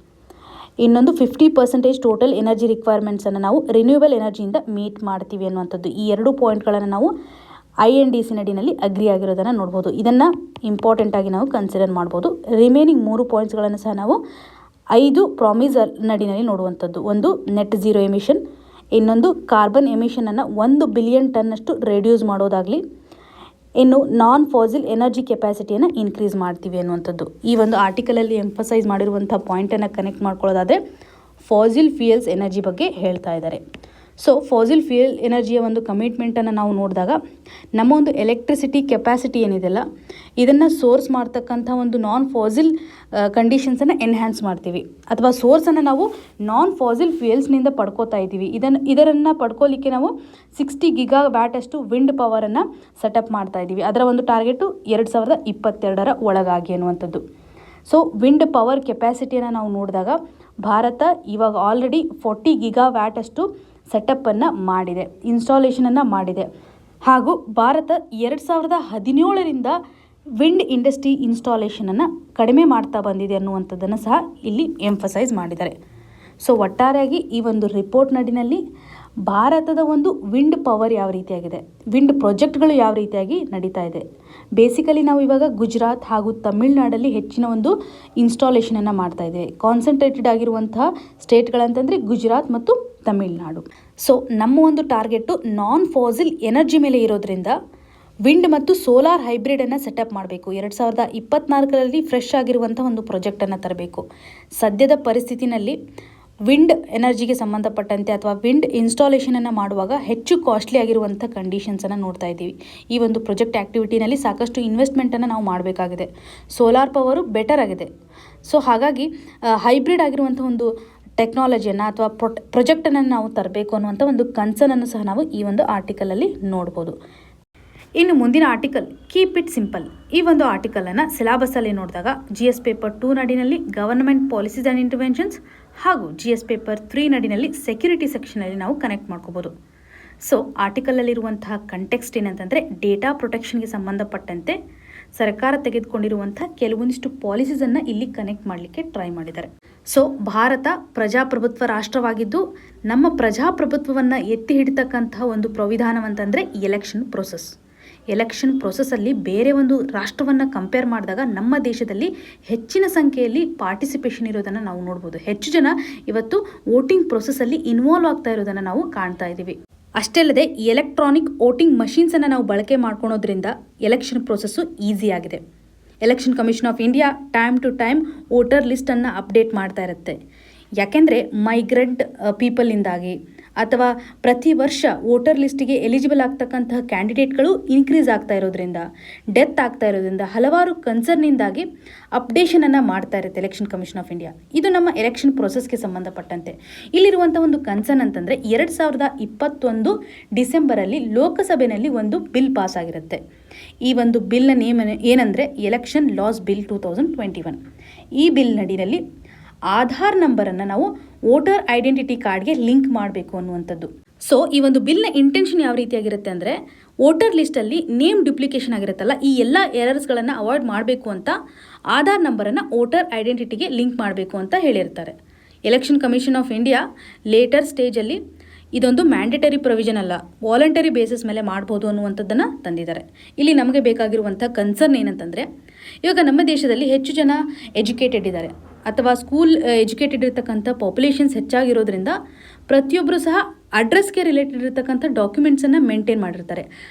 ಇನ್ನೊಂದು 50% ಟೋಟಲ್ ಎನರ್ಜಿ ರಿಕ್ವೈರ್ಮೆಂಟ್ಸನ್ನು ನಾವು ರಿನ್ಯೂಯಬಲ್ ಎನರ್ಜಿಯಿಂದ ಮೀಟ್ ಮಾಡ್ತೀವಿ ಅನ್ನುವಂಥದ್ದು. ಈ 2 ಪಾಯಿಂಟ್ಗಳನ್ನು ನಾವು INDC ನಡಿನಲ್ಲಿ ಅಗ್ರಿ ಆಗಿರೋದನ್ನು ನೋಡ್ಬೋದು. ಇದನ್ನು ಇಂಪಾರ್ಟೆಂಟಾಗಿ ನಾವು ಕನ್ಸಿಡರ್ ಮಾಡ್ಬೋದು. ರಿಮೈನಿಂಗ್ 3 ಪಾಯಿಂಟ್ಸ್ಗಳನ್ನು ಸಹ ನಾವು 5 ಪ್ರಾಮಿಸ್ ನಡಿನಲ್ಲಿ ನೋಡುವಂಥದ್ದು. ಒಂದು ನೆಟ್ ಝೀರೋ ಎಮಿಷನ್, ಇನ್ನೊಂದು ಕಾರ್ಬನ್ ಎಮಿಷನನ್ನು 1 ಬಿಲಿಯನ್ ಟನ್ನಷ್ಟು ರೆಡ್ಯೂಸ್ ಮಾಡೋದಾಗಲಿ, ಇನ್ನು ನಾನ್ ಫಾಸಿಲ್ ಎನರ್ಜಿ ಕೆಪಾಸಿಟಿಯನ್ನು ಇನ್ಕ್ರೀಸ್ ಮಾಡ್ತೀವಿ ಅನ್ನುವಂಥದ್ದು. ಈ ಒಂದು ಆರ್ಟಿಕಲಲ್ಲಿ ಎಂಫಸೈಸ್ ಮಾಡಿರುವಂಥ ಪಾಯಿಂಟನ್ನು ಕನೆಕ್ಟ್ ಮಾಡ್ಕೊಳ್ಳೋದಾದರೆ ಫಾಸಿಲ್ ಫ್ಯೂಯಲ್ಸ್ ಎನರ್ಜಿ ಬಗ್ಗೆ ಹೇಳ್ತಾ ಇದ್ದಾರೆ. ಸೊ ಫಾಸಿಲ್ ಫ್ಯೂಯಲ್ ಎನರ್ಜಿಯ ಒಂದು ಕಮಿಟ್ಮೆಂಟನ್ನು ನಾವು ನೋಡಿದಾಗ ನಮ್ಮ ಒಂದು ಎಲೆಕ್ಟ್ರಿಸಿಟಿ ಕೆಪಾಸಿಟಿ ಏನಿದೆಯಲ್ಲ ಇದನ್ನು ಸೋರ್ಸ್ ಮಾಡ್ತಕ್ಕಂಥ ಒಂದು ನಾನ್ ಫಾಸಿಲ್ ಕಂಡೀಷನ್ಸನ್ನು ಎನ್ಹ್ಯಾನ್ಸ್ ಮಾಡ್ತೀವಿ, ಅಥವಾ ಸೋರ್ಸನ್ನು ನಾವು ನಾನ್ ಫಾಸಿಲ್ ಫ್ಯೂಯಲ್ಸ್ನಿಂದ ಪಡ್ಕೋತಾ ಇದ್ದೀವಿ. ಇದನ್ನು ಪಡ್ಕೋಲಿಕ್ಕೆ ನಾವು 60 GW ಅಷ್ಟು ವಿಂಡ್ ಪವರನ್ನು ಸೆಟಪ್ ಮಾಡ್ತಾ ಇದ್ದೀವಿ. ಅದರ ಒಂದು ಟಾರ್ಗೆಟು 2022 ಒಳಗಾಗಿ ಅನ್ನುವಂಥದ್ದು. ಸೊ ವಿಂಡ್ ಪವರ್ ಕೆಪಾಸಿಟಿಯನ್ನು ನಾವು ನೋಡಿದಾಗ ಭಾರತ ಇವಾಗ ಆಲ್ರೆಡಿ 40 GW ಅಷ್ಟು ಸೆಟಪ್ಪನ್ನು ಮಾಡಿದೆ, ಇನ್ಸ್ಟಾಲೇಷನನ್ನು ಮಾಡಿದೆ. ಹಾಗೂ ಭಾರತ 2017ರಿಂದ ವಿಂಡ್ ಇಂಡಸ್ಟ್ರಿ ಇನ್ಸ್ಟಾಲೇಷನನ್ನು ಕಡಿಮೆ ಮಾಡ್ತಾ ಬಂದಿದೆ ಅನ್ನುವಂಥದ್ದನ್ನು ಸಹ ಇಲ್ಲಿ ಎಂಫಸೈಸ್ ಮಾಡಿದ್ದಾರೆ. ಸೊ ಒಟ್ಟಾರೆಯಾಗಿ ಈ ಒಂದು ರಿಪೋರ್ಟ್ ನಡಿನಲ್ಲಿ ಭಾರತದ ಒಂದು ವಿಂಡ್ ಪವರ್ ಯಾವ ರೀತಿಯಾಗಿದೆ, ವಿಂಡ್ ಪ್ರಾಜೆಕ್ಟ್ಗಳು ಯಾವ ರೀತಿಯಾಗಿ ನಡೀತಾ ಇದೆ. ಬೇಸಿಕಲಿ ನಾವು ಇವಾಗ ಗುಜರಾತ್ ಹಾಗೂ ತಮಿಳುನಾಡಲ್ಲಿ ಹೆಚ್ಚಿನ ಒಂದು ಇನ್ಸ್ಟಾಲೇಷನನ್ನು ಮಾಡ್ತಾ ಇದ್ದೇವೆ. ಕಾನ್ಸಂಟ್ರೇಟೆಡ್ ಆಗಿರುವಂತಹ ಸ್ಟೇಟ್ಗಳಂತಂದರೆ ಗುಜರಾತ್ ಮತ್ತು ತಮಿಳುನಾಡು. ಸೊ ನಮ್ಮ ಒಂದು ಟಾರ್ಗೆಟು ನಾನ್ ಫಾಸಿಲ್ ಎನರ್ಜಿ ಮೇಲೆ ಇರೋದ್ರಿಂದ ವಿಂಡ್ ಮತ್ತು ಸೋಲಾರ್ ಹೈಬ್ರಿಡನ್ನು ಸೆಟಪ್ ಮಾಡಬೇಕು. 2024 ಫ್ರೆಶ್ ಆಗಿರುವಂಥ ಒಂದು ಪ್ರಾಜೆಕ್ಟನ್ನು ತರಬೇಕು. ಸದ್ಯದ ಪರಿಸ್ಥಿತಿನಲ್ಲಿ ವಿಂಡ್ ಎನರ್ಜಿಗೆ ಸಂಬಂಧಪಟ್ಟಂತೆ ಅಥವಾ ವಿಂಡ್ ಇನ್ಸ್ಟಾಲೇಷನನ್ನು ಮಾಡುವಾಗ ಹೆಚ್ಚು ಕಾಸ್ಟ್ಲಿ ಆಗಿರುವಂಥ ಕಂಡೀಷನ್ಸನ್ನು ನೋಡ್ತಾ ಇದ್ದೀವಿ. ಈ ಒಂದು ಪ್ರಾಜೆಕ್ಟ್ ಆ್ಯಕ್ಟಿವಿಟಿನಲ್ಲಿ ಸಾಕಷ್ಟು ಇನ್ವೆಸ್ಟ್ಮೆಂಟನ್ನು ನಾವು ಮಾಡಬೇಕಾಗಿದೆ. ಸೋಲಾರ್ ಪವರು ಬೆಟರ್ ಆಗಿದೆ. ಸೊ ಹಾಗಾಗಿ ಹೈಬ್ರಿಡ್ ಆಗಿರುವಂಥ ಒಂದು ಟೆಕ್ನಾಲಜಿಯನ್ನು ಅಥವಾ ಪ್ರೊಜೆಕ್ಟನ್ನು ನಾವು ತರಬೇಕು ಅನ್ನುವಂಥ ಒಂದು ಕನ್ಸರ್ನನ್ನು ಸಹ ನಾವು ಈ ಒಂದು ಆರ್ಟಿಕಲಲ್ಲಿ ನೋಡ್ಬೋದು. ಇನ್ನು ಮುಂದಿನ ಆರ್ಟಿಕಲ್ ಕೀಪ್ ಇಟ್ ಸಿಂಪಲ್. ಈ ಒಂದು ಆರ್ಟಿಕಲನ್ನು ಸಿಲೆಬಸ್ಸಲ್ಲಿ ನೋಡಿದಾಗ GS ಪೇಪರ್ 2 ನಡಿನಲ್ಲಿ ಗವರ್ನಮೆಂಟ್ ಪಾಲಿಸೀಸ್ ಆ್ಯಂಡ್ ಇಂಟರ್ವೆನ್ಷನ್ಸ್ ಹಾಗೂ GS ಪೇಪರ್ 3 ನಡಿನಲ್ಲಿ ಸೆಕ್ಯೂರಿಟಿ ಸೆಕ್ಷನಲ್ಲಿ ನಾವು ಕನೆಕ್ಟ್ ಮಾಡ್ಕೋಬೋದು. ಸೊ ಆರ್ಟಿಕಲಲ್ಲಿರುವಂತಹ ಕಂಟೆಕ್ಸ್ಟ್ ಏನಂತಂದರೆ ಡೇಟಾ ಪ್ರೊಟೆಕ್ಷನ್ಗೆ ಸಂಬಂಧಪಟ್ಟಂತೆ ಸರ್ಕಾರ ತೆಗೆದುಕೊಂಡಿರುವಂಥ ಕೆಲವೊಂದಿಷ್ಟು ಪಾಲಿಸೀಸನ್ನು ಇಲ್ಲಿ ಕನೆಕ್ಟ್ ಮಾಡಲಿಕ್ಕೆ ಟ್ರೈ ಮಾಡಿದ್ದಾರೆ. ಸೊ ಭಾರತ ಪ್ರಜಾಪ್ರಭುತ್ವ ರಾಷ್ಟ್ರವಾಗಿದ್ದು ನಮ್ಮ ಪ್ರಜಾಪ್ರಭುತ್ವವನ್ನು ಎತ್ತಿ ಹಿಡಿತಕ್ಕಂತಹ ಒಂದು ಪ್ರವಿಧಾನವಂತಂದರೆ ಎಲೆಕ್ಷನ್ ಪ್ರೊಸೆಸ್ಸಲ್ಲಿ ಬೇರೆ ಒಂದು ರಾಷ್ಟ್ರವನ್ನು ಕಂಪೇರ್ ಮಾಡಿದಾಗ ನಮ್ಮ ದೇಶದಲ್ಲಿ ಹೆಚ್ಚಿನ ಸಂಖ್ಯೆಯಲ್ಲಿ ಪಾರ್ಟಿಸಿಪೇಷನ್ ಇರೋದನ್ನು ನಾವು ನೋಡ್ಬೋದು. ಹೆಚ್ಚು ಜನ ಇವತ್ತು ವೋಟಿಂಗ್ ಪ್ರೊಸೆಸ್ಸಲ್ಲಿ ಇನ್ವಾಲ್ವ್ ಆಗ್ತಾ ಇರೋದನ್ನು ನಾವು ಕಾಣ್ತಾ ಇದ್ದೀವಿ. ಅಷ್ಟೇ ಅಲ್ಲದೆ ಎಲೆಕ್ಟ್ರಾನಿಕ್ ವೋಟಿಂಗ್ ಮಷೀನ್ಸನ್ನು ನಾವು ಬಳಕೆ ಮಾಡ್ಕೊಳೋದ್ರಿಂದ ಎಲೆಕ್ಷನ್ ಪ್ರೊಸೆಸ್ಸು ಈಸಿ ಆಗಿದೆ. Election commission of India time to time voter ಲಿಸ್ಟನ್ನು ಅಪ್ಡೇಟ್ ಮಾಡ್ತಾ ಇರುತ್ತೆ. ಯಾಕೆಂದರೆ ಮೈಗ್ರೆಂಟ್ ಪೀಪಲ್ನಿಂದಾಗಿ ಅಥವಾ ಪ್ರತಿ ವರ್ಷ ವೋಟರ್ ಲಿಸ್ಟಿಗೆ ಎಲಿಜಿಬಲ್ ಆಗ್ತಕ್ಕಂತಹ ಕ್ಯಾಂಡಿಡೇಟ್ಗಳು ಇನ್ಕ್ರೀಸ್ ಆಗ್ತಾ ಇರೋದ್ರಿಂದ, ಡೆತ್ ಆಗ್ತಾ ಇರೋದ್ರಿಂದ ಹಲವಾರು ಕನ್ಸರ್ನಿಂದಾಗಿ ಅಪ್ಡೇಷನನ್ನು ಮಾಡ್ತಾ ಇರುತ್ತೆ ಎಲೆಕ್ಷನ್ ಕಮಿಷನ್ ಆಫ್ ಇಂಡಿಯಾ. ಇದು ನಮ್ಮ ಎಲೆಕ್ಷನ್ ಪ್ರೊಸೆಸ್ಗೆ ಸಂಬಂಧಪಟ್ಟಂತೆ ಇಲ್ಲಿರುವಂಥ ಒಂದು ಕನ್ಸರ್ನ್ ಅಂತಂದರೆ 2021 ಡಿಸೆಂಬರಲ್ಲಿ ಲೋಕಸಭೆಯಲ್ಲಿ ಒಂದು ಬಿಲ್ ಪಾಸ್ ಆಗಿರುತ್ತೆ. ಈ ಒಂದು ಬಿಲ್ನ ನೇಮ್ ಏನಂದರೆ ಎಲೆಕ್ಷನ್ ಲಾಸ್ ಬಿಲ್ 2021. ಈ ಬಿಲ್ ನಡಿನಲ್ಲಿ ಆಧಾರ್ ನಂಬರನ್ನು ನಾವು ವೋಟರ್ ಐಡೆಂಟಿಟಿ ಕಾರ್ಡ್ಗೆ ಲಿಂಕ್ ಮಾಡಬೇಕು ಅನ್ನುವಂಥದ್ದು. ಸೊ ಈ ಒಂದು ಬಿಲ್ನ ಇಂಟೆನ್ಷನ್ ಯಾವ ರೀತಿಯಾಗಿರುತ್ತೆ ಅಂದರೆ ವೋಟರ್ ಲಿಸ್ಟಲ್ಲಿ ನೇಮ್ ಡ್ಯುಪ್ಲಿಕೇಶನ್ ಆಗಿರುತ್ತಲ್ಲ, ಈ ಎಲ್ಲ ಎರರ್ಸ್ಗಳನ್ನು ಅವಾಯ್ಡ್ ಮಾಡಬೇಕು ಅಂತ ಆಧಾರ್ ನಂಬರನ್ನು ವೋಟರ್ ಐಡೆಂಟಿಟಿಗೆ ಲಿಂಕ್ ಮಾಡಬೇಕು ಅಂತ ಹೇಳಿರ್ತಾರೆ. Election commission of India later ಸ್ಟೇಜಲ್ಲಿ ಇದೊಂದು ಮ್ಯಾಂಡೇಟರಿ ಪ್ರೊವಿಷನ್ ಅಲ್ಲ, ವಾಲಂಟರಿ ಬೇಸಿಸ್ ಮೇಲೆ ಮಾಡ್ಬೋದು ಅನ್ನುವಂಥದ್ದನ್ನು ತಂದಿದ್ದಾರೆ. ಇಲ್ಲಿ ನಮಗೆ ಬೇಕಾಗಿರುವಂಥ ಕನ್ಸರ್ನ್ ಏನಂತಂದರೆ, ಇವಾಗ ನಮ್ಮ ದೇಶದಲ್ಲಿ ಹೆಚ್ಚು ಜನ ಎಜುಕೇಟೆಡ್ ಇದ್ದಾರೆ ಅಥವಾ ಸ್ಕೂಲ್ ಎಜುಕೇಟೆಡ್ ಇರತಕ್ಕಂಥ ಪಾಪ್ಯುಲೇಷನ್ಸ್ ಹೆಚ್ಚಾಗಿರೋದ್ರಿಂದ ಪ್ರತಿಯೊಬ್ಬರು ಸಹ ಅಡ್ರೆಸ್ಗೆ ರಿಲೇಟೆಡ್ ಇರತಕ್ಕಂಥ ಡಾಕ್ಯುಮೆಂಟ್ಸನ್ನು ಮೇಂಟೈನ್ ಮಾಡಿರ್ತಾರೆ.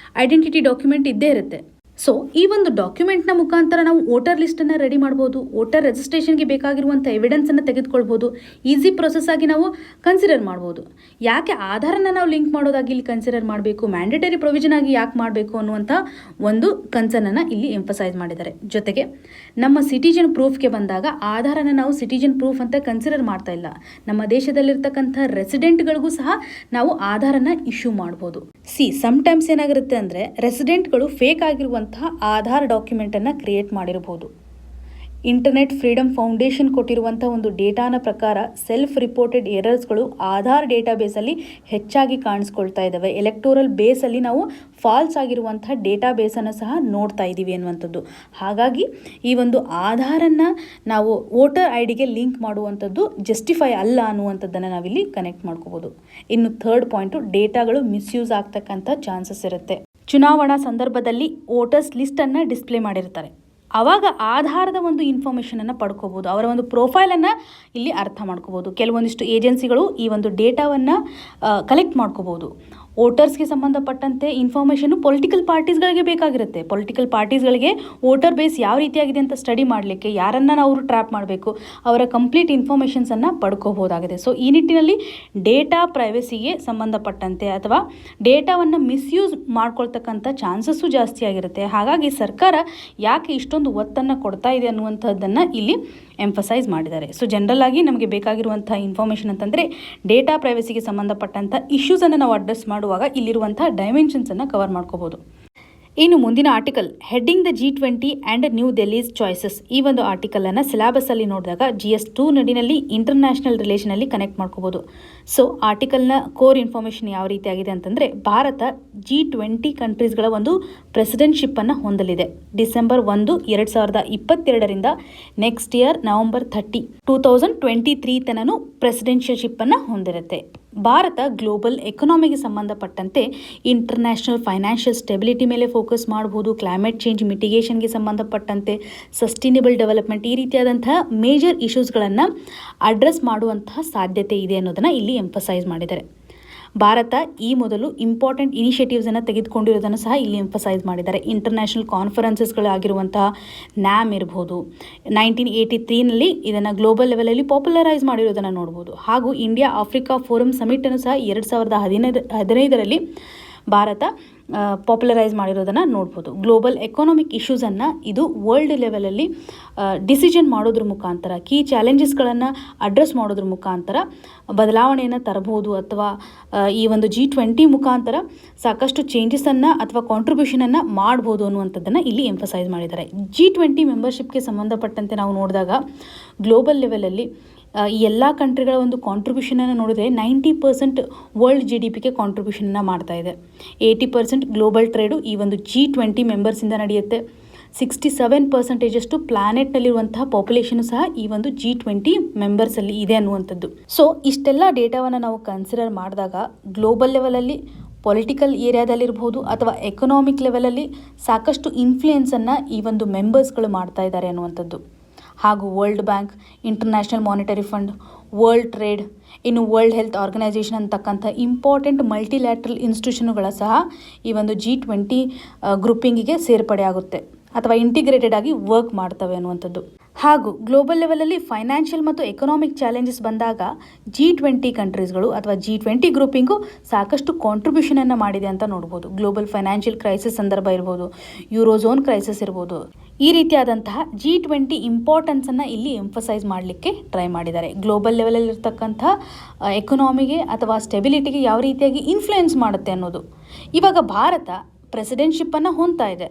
ಐಡೆಂಟಿಟಿ ಡಾಕ್ಯುಮೆಂಟ್ ಇದ್ದೇ ಇರುತ್ತೆ. ಸೊ ಈ ಒಂದು ಡಾಕ್ಯುಮೆಂಟ್ನ ಮುಖಾಂತರ ನಾವು ವೋಟರ್ ಲಿಸ್ಟನ್ನು ರೆಡಿ ಮಾಡ್ಬೋದು, ವೋಟರ್ ರಿಜಿಸ್ಟ್ರೇಷನ್ಗೆ ಬೇಕಾಗಿರುವಂಥ ಎವಿಡೆನ್ಸನ್ನು ತೆಗೆದುಕೊಳ್ಬೋದು, ಈಸಿ ಪ್ರೊಸೆಸ್ ಆಗಿ ನಾವು ಕನ್ಸಿಡರ್ ಮಾಡ್ಬೋದು. ಯಾಕೆ ಆಧಾರನ್ನು ನಾವು ಲಿಂಕ್ ಮಾಡೋದಾಗಿ ಇಲ್ಲಿ ಕನ್ಸಿಡರ್ ಮಾಡಬೇಕು, ಮ್ಯಾಂಡೇಟರಿ ಪ್ರೊವಿಷನ್ ಆಗಿ ಯಾಕೆ ಮಾಡಬೇಕು ಅನ್ನುವಂಥ ಒಂದು ಕನ್ಸರ್ನನ್ನು ಇಲ್ಲಿ ಎಂಫಸೈಸ್ ಮಾಡಿದ್ದಾರೆ. ಜೊತೆಗೆ ನಮ್ಮ ಸಿಟಿಜನ್ ಪ್ರೂಫ್ಗೆ ಬಂದಾಗ ಆಧಾರನ ನಾವು ಸಿಟಿಜನ್ ಪ್ರೂಫ್ ಅಂತ ಕನ್ಸಿಡರ್ ಮಾಡ್ತಾ ಇಲ್ಲ. ನಮ್ಮ ದೇಶದಲ್ಲಿರ್ತಕ್ಕಂಥ ರೆಸಿಡೆಂಟ್ಗಳಿಗೂ ಸಹ ನಾವು ಆಧಾರನ ಇಶ್ಯೂ ಮಾಡ್ಬೋದು. ಸಮ್ಟೈಮ್ಸ್ ಏನಾಗಿರುತ್ತೆ ಅಂದರೆ ರೆಸಿಡೆಂಟ್ಗಳು ಫೇಕ್ ಆಗಿರುವಂಥ ಆಧಾರ್ ಡಾಕ್ಯುಮೆಂಟನ್ನು ಕ್ರಿಯೇಟ್ ಮಾಡಿರಬಹುದು. ಇಂಟರ್ನೆಟ್ ಫ್ರೀಡಮ್ ಫೌಂಡೇಶನ್ ಕೊಟ್ಟಿರುವಂಥ ಒಂದು ಡೇಟಾನ ಪ್ರಕಾರ ಸೆಲ್ಫ್ ರಿಪೋರ್ಟೆಡ್ ಎರರ್ಸ್ಗಳು ಆಧಾರ್ ಡೇಟಾಬೇಸಲ್ಲಿ ಹೆಚ್ಚಾಗಿ ಕಾಣಿಸ್ಕೊಳ್ತಾ ಇದ್ದಾವೆ. ಎಲೆಕ್ಟೋರಲ್ ಬೇಸಲ್ಲಿ ನಾವು ಫಾಲ್ಸ್ ಆಗಿರುವಂಥ ಡೇಟಾಬೇಸನ್ನು ಸಹ ನೋಡ್ತಾ ಇದ್ದೀವಿ ಅನ್ನುವಂಥದ್ದು. ಹಾಗಾಗಿ ಈ ಒಂದು ಆಧಾರನ್ನು ನಾವು ವೋಟರ್ ಐಡಿಗೆ ಲಿಂಕ್ ಮಾಡುವಂಥದ್ದು ಜಸ್ಟಿಫೈ ಅಲ್ಲ ಅನ್ನುವಂಥದ್ದನ್ನು ನಾವಿಲ್ಲಿ ಕನೆಕ್ಟ್ ಮಾಡ್ಕೋಬೋದು. ಇನ್ನು ಥರ್ಡ್ ಪಾಯಿಂಟು, ಡೇಟಾಗಳು ಮಿಸ್ಯೂಸ್ ಆಗ್ತಕ್ಕಂಥ ಚಾನ್ಸಸ್ ಇರುತ್ತೆ. ಚುನಾವಣಾ ಸಂದರ್ಭದಲ್ಲಿ ವೋಟರ್ಸ್ ಲಿಸ್ಟನ್ನು ಡಿಸ್ಪ್ಲೇ ಮಾಡಿರ್ತಾರೆ. ಆವಾಗ ಆಧಾರದ ಒಂದು ಇನ್ಫಾರ್ಮೇಷನನ್ನು ಪಡ್ಕೋಬೋದು, ಅವರ ಒಂದು ಪ್ರೊಫೈಲನ್ನು ಇಲ್ಲಿ ಅರ್ಥ ಮಾಡ್ಕೋಬೋದು. ಕೆಲವೊಂದಿಷ್ಟು ಏಜೆನ್ಸಿಗಳು ಈ ಒಂದು ಡೇಟಾವನ್ನು ಕಲೆಕ್ಟ್ ಮಾಡ್ಕೋಬೋದು. ವೋಟರ್ಸ್ಗೆ ಸಂಬಂಧಪಟ್ಟಂತೆ ಇನ್ಫಾರ್ಮೇಷನ್ನು ಪೊಲಿಟಿಕಲ್ ಪಾರ್ಟೀಸ್ಗಳಿಗೆ ಬೇಕಾಗಿರುತ್ತೆ. ಪೊಲಿಟಿಕಲ್ ಪಾರ್ಟೀಸ್ಗಳಿಗೆ ವೋಟರ್ ಬೇಸ್ ಯಾವ ರೀತಿಯಾಗಿದೆ ಅಂತ ಸ್ಟಡಿ ಮಾಡಲಿಕ್ಕೆ ಯಾರನ್ನು ಅವರು ಟ್ರ್ಯಾಪ್ ಮಾಡಬೇಕು, ಅವರ ಕಂಪ್ಲೀಟ್ ಇನ್ಫಾರ್ಮೇಷನ್ಸನ್ನು ಪಡ್ಕೋಬೋದಾಗಿದೆ. ಸೊ ಈ ನಿಟ್ಟಿನಲ್ಲಿ ಡೇಟಾ ಪ್ರೈವಸಿಗೆ ಸಂಬಂಧಪಟ್ಟಂತೆ ಅಥವಾ ಡೇಟಾವನ್ನು ಮಿಸ್ಯೂಸ್ ಮಾಡ್ಕೊಳ್ತಕ್ಕಂಥ ಚಾನ್ಸಸ್ಸು ಜಾಸ್ತಿ ಆಗಿರುತ್ತೆ. ಹಾಗಾಗಿ ಸರ್ಕಾರ ಯಾಕೆ ಇಷ್ಟೊಂದು ಒತ್ತನ್ನು ಕೊಡ್ತಾ ಇದೆ ಅನ್ನುವಂಥದ್ದನ್ನು ಇಲ್ಲಿ ಎಂಫಸೈಸ್ ಮಾಡಿದ್ದಾರೆ. ಸೊ ಜನರಲ್ ಆಗಿ ನಮಗೆ ಬೇಕಾಗಿರುವಂಥ ಇನ್ಫಾರ್ಮೇಷನ್ ಅಂತಂದರೆ ಡೇಟಾ ಪ್ರೈವಸಿಗೆ ಸಂಬಂಧಪಟ್ಟಂಥ ಇಶ್ಯೂಸನ್ನು ನಾವು ಅಡ್ರೆಸ್ ಮಾಡುವಾಗ ಇಲ್ಲಿರುವಂಥ ಡೈಮೆನ್ಷನ್ಸನ್ನು ಕವರ್ ಮಾಡ್ಕೋಬೋದು. ಇನ್ನು ಮುಂದಿನ article heading the G20 and New Delhi's choices. ಈ ಒಂದು ಆರ್ಟಿಕಲನ್ನು ಸಿಲೆಬಸ್ಸಲ್ಲಿ ನೋಡಿದಾಗ GS 2 ನಡಿನಲ್ಲಿ ಇಂಟರ್ನ್ಯಾಷನಲ್ ರಿಲೇಷನಲ್ಲಿ ಕನೆಕ್ಟ್ ಮಾಡ್ಕೋಬೋದು. ಸೊ ಆರ್ಟಿಕಲ್ನ ಕೋರ್ ಇನ್ಫಾರ್ಮೇಷನ್ ಯಾವ ರೀತಿಯಾಗಿದೆ ಅಂತಂದರೆ, ಭಾರತ G20 ಕಂಟ್ರೀಸ್ಗಳ ಒಂದು ಪ್ರೆಸಿಡೆಂಟ್ಶಿಪ್ಪನ್ನು ಹೊಂದಲಿದೆ. ಡಿಸೆಂಬರ್ 1, 2022 ನೆಕ್ಸ್ಟ್ ಇಯರ್ ನವೆಂಬರ್ 30, 2023 ತನೂ ಪ್ರೆಸಿಡೆನ್ಷಿಯಲ್ಶಿಪ್ಪನ್ನು ಹೊಂದಿರುತ್ತೆ. ಭಾರತ ಗ್ಲೋಬಲ್ ಎಕನಾಮಿಗೆ ಸಂಬಂಧಪಟ್ಟಂತೆ ಇಂಟರ್ನ್ಯಾಷನಲ್ ಫೈನಾನ್ಷಿಯಲ್ ಸ್ಟೆಬಿಲಿಟಿ ಮೇಲೆ ಫೋಕಸ್ ಮಾಡ್ಬೋದು, ಕ್ಲೈಮೇಟ್ ಚೇಂಜ್ ಮಿಟಿಗೇಷನ್ಗೆ ಸಂಬಂಧಪಟ್ಟಂತೆ, ಸಸ್ಟೈನಬಲ್ ಡೆವಲಪ್ಮೆಂಟ್, ಈ ರೀತಿಯಾದಂತಹ ಮೇಜರ್ ಇಶ್ಯೂಸ್ಗಳನ್ನು ಅಡ್ರೆಸ್ ಮಾಡುವಂತಹ ಸಾಧ್ಯತೆ ಇದೆ ಅನ್ನೋದನ್ನು ಇಲ್ಲಿ ಎಂಫಸೈಸ್ ಮಾಡಿದ್ದಾರೆ. ಭಾರತ ಈ ಮೊದಲು ಇಂಪಾರ್ಟೆಂಟ್ ಇನಿಷಿಯೇಟಿವ್ಸನ್ನು ತೆಗೆದುಕೊಂಡಿರೋದನ್ನು ಸಹ ಇಲ್ಲಿ ಎಂಫಸೈಸ್ ಮಾಡಿದ್ದಾರೆ. ಇಂಟರ್ನ್ಯಾಷನಲ್ ಕಾನ್ಫರೆನ್ಸಸ್ಗಳಾಗಿರುವಂತಹ ನ್ಯಾಮ್ ಇರ್ಬೋದು, 1983ನಲ್ಲಿ ಇದನ್ನು ಗ್ಲೋಬಲ್ ಲೆವೆಲಲ್ಲಿ ಪಾಪ್ಯುಲರೈಸ್ ಮಾಡಿರೋದನ್ನು ನೋಡ್ಬೋದು. ಹಾಗೂ ಇಂಡಿಯಾ ಆಫ್ರಿಕಾ ಫೋರಮ್ ಸಮಿಟನ್ನು ಸಹ 2015ರಲ್ಲಿ ಭಾರತ ಪಾಪ್ಯುಲರೈಸ್ ಮಾಡಿರೋದನ್ನು ನೋಡ್ಬೋದು. ಗ್ಲೋಬಲ್ ಎಕಾನಮಿಕ್ ಇಶ್ಯೂಸನ್ನು ಇದು ವರ್ಲ್ಡ್ ಲೆವೆಲಲ್ಲಿ ಡಿಸಿಷನ್ ಮಾಡೋದ್ರ ಮುಖಾಂತರ, ಕೀ ಚಾಲೆಂಜಸ್ಗಳನ್ನು ಅಡ್ರೆಸ್ ಮಾಡೋದ್ರ ಮುಖಾಂತರ ಬದಲಾವಣೆಯನ್ನು ತರಬಹುದು, ಅಥವಾ ಈ ಒಂದು G20 ಮುಖಾಂತರ ಸಾಕಷ್ಟು ಚೇಂಜಸನ್ನು ಅಥವಾ ಕಾಂಟ್ರಿಬ್ಯೂಷನನ್ನು ಮಾಡ್ಬೋದು ಅನ್ನುವಂಥದ್ದನ್ನು ಇಲ್ಲಿ ಎಂಫಸೈಸ್ ಮಾಡಿದ್ದಾರೆ. G20 ಮೆಂಬರ್ಶಿಪ್ಗೆ ಸಂಬಂಧಪಟ್ಟಂತೆ ನಾವು ನೋಡಿದಾಗ ಗ್ಲೋಬಲ್ ಲೆವೆಲಲ್ಲಿ ಈ ಎಲ್ಲ ಕಂಟ್ರಿಗಳ ಒಂದು ಕಾಂಟ್ರಿಬ್ಯೂಷನನ್ನು ನೋಡಿದರೆ 90% ವರ್ಲ್ಡ್ GDPಗೆ ಕಾಂಟ್ರಿಬ್ಯೂಷನನ್ನು ಮಾಡ್ತಾ ಇದೆ. 80% ಗ್ಲೋಬಲ್ ಟ್ರೇಡು ಈ ಒಂದು G20 ಮೆಂಬರ್ಸಿಂದ ನಡೆಯುತ್ತೆ. 67% ಪ್ಲಾನೆಟ್ನಲ್ಲಿರುವಂತಹ ಪಾಪ್ಯುಲೇಷನ್ ಸಹ ಈ ಒಂದು G20 ಮೆಂಬರ್ಸಲ್ಲಿ ಇದೆ ಅನ್ನುವಂಥದ್ದು. ಸೊ ಇಷ್ಟೆಲ್ಲ ಡೇಟಾವನ್ನು ನಾವು ಕನ್ಸಿಡರ್ ಮಾಡಿದಾಗ ಗ್ಲೋಬಲ್ ಲೆವೆಲಲ್ಲಿ ಪೊಲಿಟಿಕಲ್ ಏರಿಯಾದಲ್ಲಿರ್ಬೋದು ಅಥವಾ ಎಕನಾಮಿಕ್ ಲೆವೆಲಲ್ಲಿ ಸಾಕಷ್ಟು ಇನ್ಫ್ಲೂಯೆನ್ಸನ್ನು ಈ ಒಂದು ಮೆಂಬರ್ಸ್ಗಳು ಮಾಡ್ತಾ ಇದ್ದಾರೆ ಅನ್ನುವಂಥದ್ದು. ಹಾಗೂ world bank, international monetary fund, world trade, ಇನ್ನು ವರ್ಲ್ಡ್ ಹೆಲ್ತ್ ಆರ್ಗನೈಸೇಷನ್ ಅಂತಕ್ಕಂಥ ಇಂಪಾರ್ಟೆಂಟ್ ಮಲ್ಟಿಲ್ಯಾಟ್ರಲ್ ಇನ್ಸ್ಟಿಟ್ಯೂಷನ್ಗಳ ಸಹ ಈ ಒಂದು G20 ಗ್ರೂಪಿಂಗಿಗೆ ಸೇರ್ಪಡೆ ಆಗುತ್ತೆ ಅಥವಾ ಇಂಟಿಗ್ರೇಟೆಡ್ ಆಗಿ ವರ್ಕ್ ಮಾಡ್ತವೆ ಅನ್ನುವಂಥದ್ದು. ಹಾಗೂ ಗ್ಲೋಬಲ್ ಲೆವೆಲಲ್ಲಿ ಫೈನಾನ್ಷಿಯಲ್ ಮತ್ತು ಎಕನಾಮಿಕ್ ಚಾಲೆಂಜಸ್ ಬಂದಾಗ G20 ಕಂಟ್ರೀಸ್ಗಳು ಅಥವಾ G20 ಗ್ರೂಪಿಂಗು ಸಾಕಷ್ಟು ಕಾಂಟ್ರಿಬ್ಯೂಷನನ್ನು ಮಾಡಿದೆ ಅಂತ ನೋಡ್ಬೋದು. ಗ್ಲೋಬಲ್ ಫೈನಾನ್ಷಿಯಲ್ ಕ್ರೈಸಿಸ್ ಸಂದರ್ಭ ಇರ್ಬೋದು, ಯೂರೋಝೋನ್ ಕ್ರೈಸಿಸ್ ಇರ್ಬೋದು, ಈ ರೀತಿಯಾದಂತಹ G20 ಇಂಪಾರ್ಟೆನ್ಸನ್ನು ಇಲ್ಲಿ ಎಂಫಸೈಸ್ ಮಾಡಲಿಕ್ಕೆ ಟ್ರೈ ಮಾಡಿದ್ದಾರೆ. ಗ್ಲೋಬಲ್ ಲೆವೆಲಲ್ಲಿ ಇರ್ತಕ್ಕಂಥ ಎಕನಾಮಿಗೆ ಅಥವಾ ಸ್ಟೆಬಿಲಿಟಿಗೆ ಯಾವ ರೀತಿಯಾಗಿ ಇನ್ಫ್ಲೂಯೆನ್ಸ್ ಮಾಡುತ್ತೆ ಅನ್ನೋದು. ಇವಾಗ ಭಾರತ ಪ್ರೆಸಿಡೆನ್ಶಿಪ್ಪನ್ನು ಹೊಂದ್ತಾ ಇದೆ.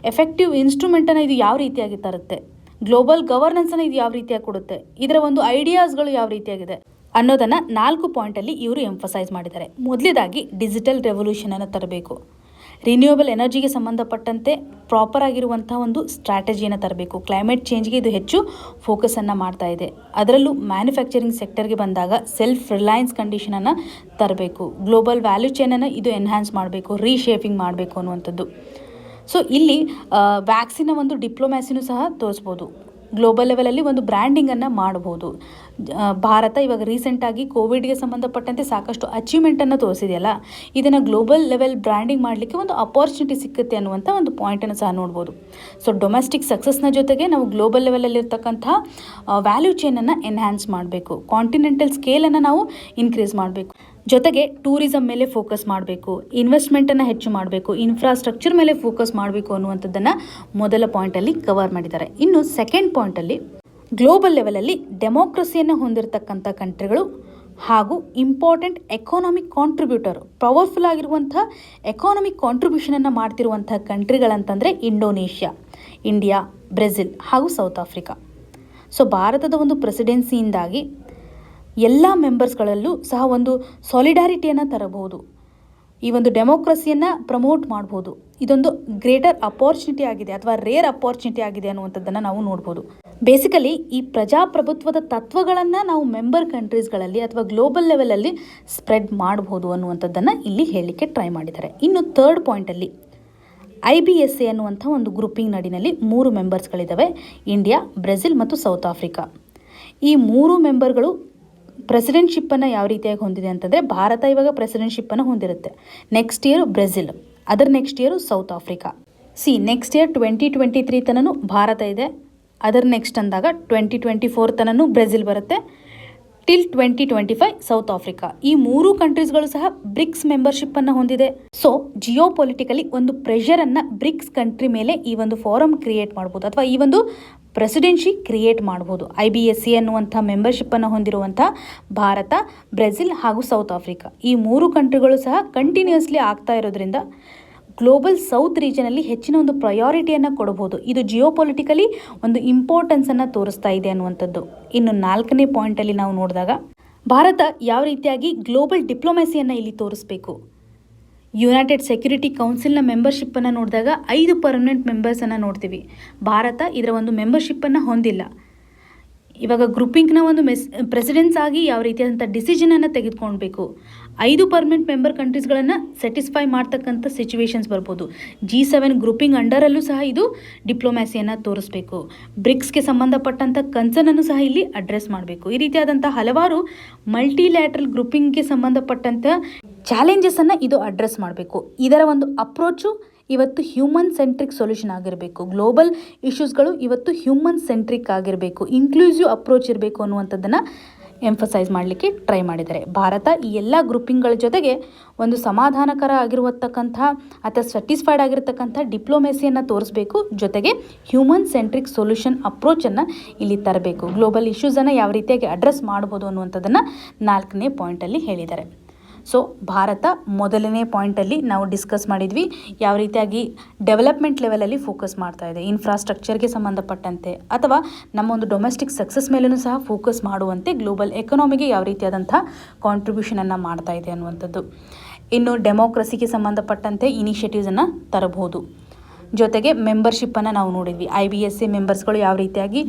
ಎಫೆಕ್ಟಿವ್ ಇನ್ಸ್ಟ್ರೂಮೆಂಟನ್ನು ಇದು ಯಾವ ರೀತಿಯಾಗಿ ತರುತ್ತೆ, ಗ್ಲೋಬಲ್ ಗವರ್ನೆನ್ಸನ್ನು ಇದು ಯಾವ ರೀತಿಯಾಗಿ ಕೊಡುತ್ತೆ, ಇದರ ಒಂದು ಐಡಿಯಾಸ್ಗಳು ಯಾವ ರೀತಿಯಾಗಿದೆ ಅನ್ನೋದನ್ನು 4 ಪಾಯಿಂಟಲ್ಲಿ ಇವರು ಎಂಫಸೈಸ್ ಮಾಡಿದ್ದಾರೆ. ಮೊದಲೇದಾಗಿ ಡಿಜಿಟಲ್ ರೆವಲ್ಯೂಷನನ್ನು ತರಬೇಕು. ರಿನ್ಯೂಯಬಲ್ ಎನರ್ಜಿಗೆ ಸಂಬಂಧಪಟ್ಟಂತೆ ಪ್ರಾಪರ್ ಆಗಿರುವಂಥ ಒಂದು ಸ್ಟ್ರಾಟಜಿಯನ್ನು ತರಬೇಕು. ಕ್ಲೈಮೇಟ್ ಚೇಂಜ್ಗೆ ಇದು ಹೆಚ್ಚು ಫೋಕಸನ್ನು ಮಾಡ್ತಾ ಇದೆ. ಅದರಲ್ಲೂ ಮ್ಯಾನುಫ್ಯಾಕ್ಚರಿಂಗ್ ಸೆಕ್ಟರ್ಗೆ ಬಂದಾಗ ಸೆಲ್ಫ್ ರಿಲಯನ್ಸ್ ಕಂಡೀಷನನ್ನು ತರಬೇಕು. ಗ್ಲೋಬಲ್ ವ್ಯಾಲ್ಯೂ ಚೈನನ್ನು ಇದು ಎನ್ಹ್ಯಾನ್ಸ್ ಮಾಡಬೇಕು, ರೀಶೇಪಿಂಗ್ ಮಾಡಬೇಕು ಅನ್ನುವಂಥದ್ದು. ಸೊ ಇಲ್ಲಿ ವ್ಯಾಕ್ಸಿನ ಒಂದು ಡಿಪ್ಲೊಮ್ಯಾಸಿನೂ ಸಹ ತೋರಿಸ್ಬೋದು. ಗ್ಲೋಬಲ್ ಲೆವೆಲಲ್ಲಿ ಒಂದು ಬ್ರ್ಯಾಂಡಿಂಗನ್ನು ಮಾಡ್ಬೋದು. ಭಾರತ ಇವಾಗ ರೀಸೆಂಟಾಗಿ ಕೋವಿಡ್ಗೆ ಸಂಬಂಧಪಟ್ಟಂತೆ ಸಾಕಷ್ಟು ಅಚೀವ್ಮೆಂಟನ್ನು ತೋರಿಸಿದೆಯಲ್ಲ, ಇದನ್ನು ಗ್ಲೋಬಲ್ ಲೆವೆಲ್ ಬ್ರ್ಯಾಂಡಿಂಗ್ ಮಾಡಲಿಕ್ಕೆ ಒಂದು ಅಪಾರ್ಚುನಿಟಿ ಸಿಕ್ಕುತ್ತೆ ಅನ್ನುವಂಥ ಒಂದು ಪಾಯಿಂಟನ್ನು ಸಹ ನೋಡ್ಬೋದು. ಸೊ ಡೊಮೆಸ್ಟಿಕ್ ಸಕ್ಸಸ್ನ ಜೊತೆಗೆ ನಾವು ಗ್ಲೋಬಲ್ ಲೆವೆಲಲ್ಲಿರ್ತಕ್ಕಂಥ ವ್ಯಾಲ್ಯೂ ಚೈನನ್ನು ಎನ್ಹ್ಯಾನ್ಸ್ ಮಾಡಬೇಕು. ಕಾಂಟಿನೆಂಟಲ್ ಸ್ಕೇಲನ್ನು ನಾವು ಇನ್ಕ್ರೀಸ್ ಮಾಡಬೇಕು. ಜೊತೆಗೆ ಟೂರಿಸಂ ಮೇಲೆ ಫೋಕಸ್ ಮಾಡಬೇಕು, ಇನ್ವೆಸ್ಟ್ಮೆಂಟನ್ನು ಹೆಚ್ಚು ಮಾಡಬೇಕು, ಇನ್ಫ್ರಾಸ್ಟ್ರಕ್ಚರ್ ಮೇಲೆ ಫೋಕಸ್ ಮಾಡಬೇಕು ಅನ್ನುವಂಥದ್ದನ್ನು ಮೊದಲ ಪಾಯಿಂಟಲ್ಲಿ ಕವರ್ ಮಾಡಿದ್ದಾರೆ. ಇನ್ನು ಸೆಕೆಂಡ್ ಪಾಯಿಂಟಲ್ಲಿ ಗ್ಲೋಬಲ್ ಲೆವೆಲಲ್ಲಿ ಡೆಮೋಕ್ರಸಿಯನ್ನು ಹೊಂದಿರತಕ್ಕಂಥ ಕಂಟ್ರಿಗಳು ಹಾಗೂ ಇಂಪಾರ್ಟೆಂಟ್ ಎಕಾನಮಿಕ್ ಕಾಂಟ್ರಿಬ್ಯೂಟರ್, ಪವರ್ಫುಲ್ ಆಗಿರುವಂಥ ಎಕಾನಮಿಕ್ ಕಾಂಟ್ರಿಬ್ಯೂಷನನ್ನು ಮಾಡ್ತಿರುವಂಥ ಕಂಟ್ರಿಗಳಂತಂದರೆ ಇಂಡೋನೇಷ್ಯಾ, ಇಂಡಿಯಾ, ಬ್ರೆಜಿಲ್ ಹಾಗೂ ಸೌತ್ ಆಫ್ರಿಕಾ. ಸೊ ಭಾರತದ ಒಂದು ಪ್ರೆಸಿಡೆನ್ಸಿಯಿಂದಾಗಿ ಎಲ್ಲ ಮೆಂಬರ್ಸ್ಗಳಲ್ಲೂ ಸಹ ಒಂದು ಸಾಲಿಡಾರಿಟಿಯನ್ನು ತರಬಹುದು. ಈ ಒಂದು ಡೆಮೋಕ್ರಸಿಯನ್ನು ಪ್ರಮೋಟ್ ಮಾಡ್ಬೋದು. ಇದೊಂದು ಗ್ರೇಟರ್ ಅಪಾರ್ಚುನಿಟಿ ಆಗಿದೆ ಅಥವಾ ರೇರ್ ಅಪಾರ್ಚುನಿಟಿ ಆಗಿದೆ ಅನ್ನುವಂಥದ್ದನ್ನು ನಾವು ನೋಡ್ಬೋದು. ಬೇಸಿಕಲಿ ಈ ಪ್ರಜಾಪ್ರಭುತ್ವದ ತತ್ವಗಳನ್ನು ನಾವು ಮೆಂಬರ್ ಕಂಟ್ರೀಸ್ಗಳಲ್ಲಿ ಅಥವಾ ಗ್ಲೋಬಲ್ ಲೆವೆಲಲ್ಲಿ ಸ್ಪ್ರೆಡ್ ಮಾಡ್ಬೋದು ಅನ್ನುವಂಥದ್ದನ್ನು ಇಲ್ಲಿ ಹೇಳಲಿಕ್ಕೆ ಟ್ರೈ ಮಾಡಿದ್ದಾರೆ. ಇನ್ನು ಥರ್ಡ್ ಪಾಯಿಂಟಲ್ಲಿ IBSA ಅನ್ನುವಂಥ ಒಂದು ಗ್ರೂಪಿಂಗ್ ನಡಿನಲ್ಲಿ 3 ಮೆಂಬರ್ಸ್ಗಳಿದ್ದಾವೆ, ಇಂಡಿಯಾ, ಬ್ರೆಜಿಲ್ ಮತ್ತು ಸೌತ್ ಆಫ್ರಿಕಾ. ಈ 3 ಮೆಂಬರ್ಗಳು ಪ್ರೆಸಿಡೆಂಟ್ಶಿಪ್ಪನ್ನು ಯಾವ ರೀತಿಯಾಗಿ ಹೊಂದಿದೆ ಅಂತಂದರೆ, ಭಾರತ ಇವಾಗ ಪ್ರೆಸಿಡೆಂಟ್ಶಿಪ್ಪನ್ನು ಹೊಂದಿರುತ್ತೆ. ನೆಕ್ಸ್ಟ್ ಇಯರ್ ಬ್ರೆಜಿಲ್, ಅದರ next year South Africa. Next year 2023 ತನೂ ಭಾರತ ಇದೆ, ಅದರ ನೆಕ್ಸ್ಟ್ ಅಂದಾಗ 2024 ತನೂ ಬ್ರೆಜಿಲ್ ಬರುತ್ತೆ, ಟಿಲ್ 2025 ಸೌತ್ ಆಫ್ರಿಕಾ. ಈ 3 ಕಂಟ್ರೀಸ್ಗಳು ಸಹ ಬ್ರಿಕ್ಸ್ ಮೆಂಬರ್ಶಿಪ್ಪನ್ನು ಹೊಂದಿದೆ. ಸೊ ಜಿಯೋ ಪೊಲಿಟಿಕಲಿ ಒಂದು ಪ್ರೆಷರನ್ನು ಬ್ರಿಕ್ಸ್ ಕಂಟ್ರಿ ಮೇಲೆ ಈ ಒಂದು ಫಾರಮ್ ಕ್ರಿಯೇಟ್ ಮಾಡ್ಬೋದು ಅಥವಾ ಈ ಒಂದು ಪ್ರೆಸಿಡೆನ್ಸಿ ಕ್ರಿಯೇಟ್ ಮಾಡ್ಬೋದು. IBSA ಅನ್ನುವಂಥ ಮೆಂಬರ್ಶಿಪ್ಪನ್ನು ಹೊಂದಿರುವಂಥ ಭಾರತ, ಬ್ರೆಜಿಲ್ ಹಾಗೂ ಸೌತ್ ಆಫ್ರಿಕಾ, ಈ 3 ಕಂಟ್ರಿಗಳು ಸಹ ಕಂಟಿನ್ಯೂಸ್ಲಿ ಆಗ್ತಾ ಇರೋದ್ರಿಂದ ಗ್ಲೋಬಲ್ ಸೌತ್ ರೀಜನಲ್ಲಿ ಹೆಚ್ಚಿನ ಒಂದು ಪ್ರಯಾರಿಟಿಯನ್ನು ಕೊಡಬಹುದು. ಇದು ಜಿಯೋ ಪೊಲಿಟಿಕಲಿ ಒಂದು ಇಂಪಾರ್ಟೆನ್ಸನ್ನು ತೋರಿಸ್ತಾ ಇದೆ ಅನ್ನುವಂಥದ್ದು. ಇನ್ನು 4ನೇ ಪಾಯಿಂಟಲ್ಲಿ ನಾವು ನೋಡಿದಾಗ ಭಾರತ ಯಾವ ರೀತಿಯಾಗಿ ಗ್ಲೋಬಲ್ ಡಿಪ್ಲೊಮೆಸಿಯನ್ನು ಇಲ್ಲಿ ತೋರಿಸ್ಬೇಕು. ಯುನೈಟೆಡ್ ಸೆಕ್ಯೂರಿಟಿ ಕೌನ್ಸಿಲ್ನ ಮೆಂಬರ್ಶಿಪ್ಪನ್ನು ನೋಡಿದಾಗ 5 ಪರ್ಮನೆಂಟ್ ಮೆಂಬರ್ಸನ್ನು ನೋಡ್ತೀವಿ. ಭಾರತ ಇದರ ಒಂದು ಮೆಂಬರ್ಶಿಪ್ಪನ್ನು ಹೊಂದಿಲ್ಲ. ಇವಾಗ ಗ್ರೂಪಿಂಗ್ನ ಒಂದು ಪ್ರೆಸಿಡೆನ್ಸ್ ಆಗಿ ಯಾವ ರೀತಿಯಾದಂಥ ಡಿಸಿಷನನ್ನು ತೆಗೆದುಕೊಳ್ಬೇಕು, 5 ಪರ್ಮನೆಂಟ್ ಮೆಂಬರ್ ಕಂಟ್ರೀಸ್ಗಳನ್ನು ಸ್ಯಾಟಿಸ್ಫೈ ಮಾಡ್ತಕ್ಕಂಥ ಸಿಚುವೇಶನ್ಸ್ ಬರ್ಬೋದು. G7 ಗ್ರೂಪಿಂಗ್ ಅಂಡರಲ್ಲೂ ಸಹ ಇದು ಡಿಪ್ಲೊಮ್ಯಾಸಿಯನ್ನು ತೋರಿಸಬೇಕು. ಬ್ರಿಕ್ಸ್ಗೆ ಸಂಬಂಧಪಟ್ಟಂಥ ಕನ್ಸರ್ನನ್ನು ಸಹ ಇಲ್ಲಿ ಅಡ್ರೆಸ್ ಮಾಡಬೇಕು. ಈ ರೀತಿಯಾದಂಥ ಹಲವಾರು ಮಲ್ಟಿಲ್ಯಾಟ್ರಲ್ ಗ್ರೂಪಿಂಗ್ಗೆ ಸಂಬಂಧಪಟ್ಟಂಥ ಚಾಲೆಂಜಸನ್ನು ಇದು ಅಡ್ರೆಸ್ ಮಾಡಬೇಕು. ಇದರ ಒಂದು ಅಪ್ರೋಚು ಇವತ್ತು ಹ್ಯೂಮನ್ ಸೆಂಟ್ರಿಕ್ ಸೊಲ್ಯೂಷನ್ ಆಗಿರಬೇಕು. ಗ್ಲೋಬಲ್ ಇಶ್ಯೂಸ್ಗಳು ಇವತ್ತು ಹ್ಯೂಮನ್ ಸೆಂಟ್ರಿಕ್ ಆಗಿರಬೇಕು, ಇನ್ಕ್ಲೂಸಿವ್ ಅಪ್ರೋಚ್ ಇರಬೇಕು ಅನ್ನುವಂಥದ್ದನ್ನು ಎಂಫಸೈಸ್ ಮಾಡಲಿಕ್ಕೆ ಟ್ರೈ ಮಾಡಿದ್ದಾರೆ. ಭಾರತ ಈ ಎಲ್ಲ ಗ್ರೂಪಿಂಗ್ಗಳ ಜೊತೆಗೆ ಒಂದು ಸಮಾಧಾನಕರ ಆಗಿರುವತಕ್ಕಂಥ ಅಥವಾ ಸ್ಯಾಟಿಸ್ಫೈಡ್ ಆಗಿರತಕ್ಕಂಥ ಡಿಪ್ಲೊಮೆಸಿಯನ್ನು ತೋರಿಸಬೇಕು. ಜೊತೆಗೆ ಹ್ಯೂಮನ್ ಸೆಂಟ್ರಿಕ್ ಸೊಲ್ಯೂಷನ್ ಅಪ್ರೋಚನ್ನು ಇಲ್ಲಿ ತರಬೇಕು. ಗ್ಲೋಬಲ್ ಇಶ್ಯೂಸನ್ನು ಯಾವ ರೀತಿಯಾಗಿ ಅಡ್ರೆಸ್ ಮಾಡ್ಬೋದು ಅನ್ನುವಂಥದ್ದನ್ನು 4ನೇ ಪಾಯಿಂಟಲ್ಲಿ ಹೇಳಿದ್ದಾರೆ. ಸೊ ಭಾರತ ಮೊದಲನೇ ಪಾಯಿಂಟಲ್ಲಿ ನಾವು ಡಿಸ್ಕಸ್ ಮಾಡಿದ್ವಿ ಯಾವ ರೀತಿಯಾಗಿ ಡೆವಲಪ್ಮೆಂಟ್ ಲೆವೆಲಲ್ಲಿ ಫೋಕಸ್ ಮಾಡ್ತಾ ಇದೆ, ಇನ್ಫ್ರಾಸ್ಟ್ರಕ್ಚರ್ಗೆ ಸಂಬಂಧಪಟ್ಟಂತೆ ಅಥವಾ ನಮ್ಮ ಒಂದು ಡೊಮೆಸ್ಟಿಕ್ ಸಕ್ಸಸ್ ಮೇಲೂ ಸಹ ಫೋಕಸ್ ಮಾಡುವಂತೆ ಗ್ಲೋಬಲ್ ಎಕನಾಮಿಗೆ ಯಾವ ರೀತಿಯಾದಂಥ ಕಾಂಟ್ರಿಬ್ಯೂಷನನ್ನು ಮಾಡ್ತಾ ಇದೆ ಅನ್ನುವಂಥದ್ದು. ಇನ್ನು ಡೆಮೋಕ್ರಸಿಗೆ ಸಂಬಂಧಪಟ್ಟಂತೆ ಇನಿಷಿಯೇಟಿವ್ಸನ್ನು ತರಬಹುದು. ಜೊತೆಗೆ ಮೆಂಬರ್ಶಿಪ್ಪನ್ನು ನಾವು ನೋಡಿದ್ವಿ. IBSA ಮೆಂಬರ್ಸ್ಗಳು ಯಾವ ರೀತಿಯಾಗಿ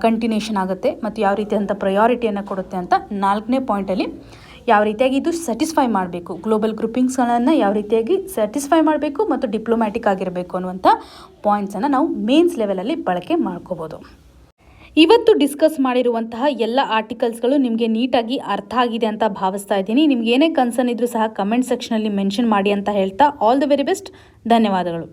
ಕಂಟಿನ್ಯೂಷನ್ ಆಗುತ್ತೆ ಮತ್ತು ಯಾವ ರೀತಿಯಾದಂಥ ಪ್ರಯಾರಿಟಿಯನ್ನು ಕೊಡುತ್ತೆ ಅಂತ 4ನೇ ಪಾಯಿಂಟಲ್ಲಿ ಯಾವ ರೀತಿಯಾಗಿ ಇದು ಸ್ಯಾಟಿಸ್ಫೈ ಮಾಡಬೇಕು, ಗ್ಲೋಬಲ್ ಗ್ರೂಪಿಂಗ್ಸ್ಗಳನ್ನು ಯಾವ ರೀತಿಯಾಗಿ ಸ್ಯಾಟಿಸ್ಫೈ ಮಾಡಬೇಕು ಮತ್ತು ಡಿಪ್ಲೊಮ್ಯಾಟಿಕ್ ಆಗಿರಬೇಕು ಅನ್ನುವಂಥ ಪಾಯಿಂಟ್ಸನ್ನು ನಾವು ಮೇನ್ಸ್ ಲೆವೆಲಲ್ಲಿ ಬಳಕೆ ಮಾಡ್ಕೋಬೋದು. ಇವತ್ತು ಡಿಸ್ಕಸ್ ಮಾಡಿರುವಂತಹ ಎಲ್ಲ ಆರ್ಟಿಕಲ್ಸ್ಗಳು ನಿಮಗೆ ನೀಟಾಗಿ ಅರ್ಥ ಆಗಿದೆ ಅಂತ ಭಾವಿಸ್ತಾ ಇದ್ದೀನಿ. ನಿಮ್ಗೆ ಏನೇ ಕನ್ಸರ್ನ್ ಇದ್ರೂ ಸಹ ಕಮೆಂಟ್ ಸೆಕ್ಷನಲ್ಲಿ ಮೆನ್ಷನ್ ಮಾಡಿ ಅಂತ ಹೇಳ್ತಾ ಆಲ್ ದಿ ವೆರಿ ಬೆಸ್ಟ್. ಧನ್ಯವಾದಗಳು.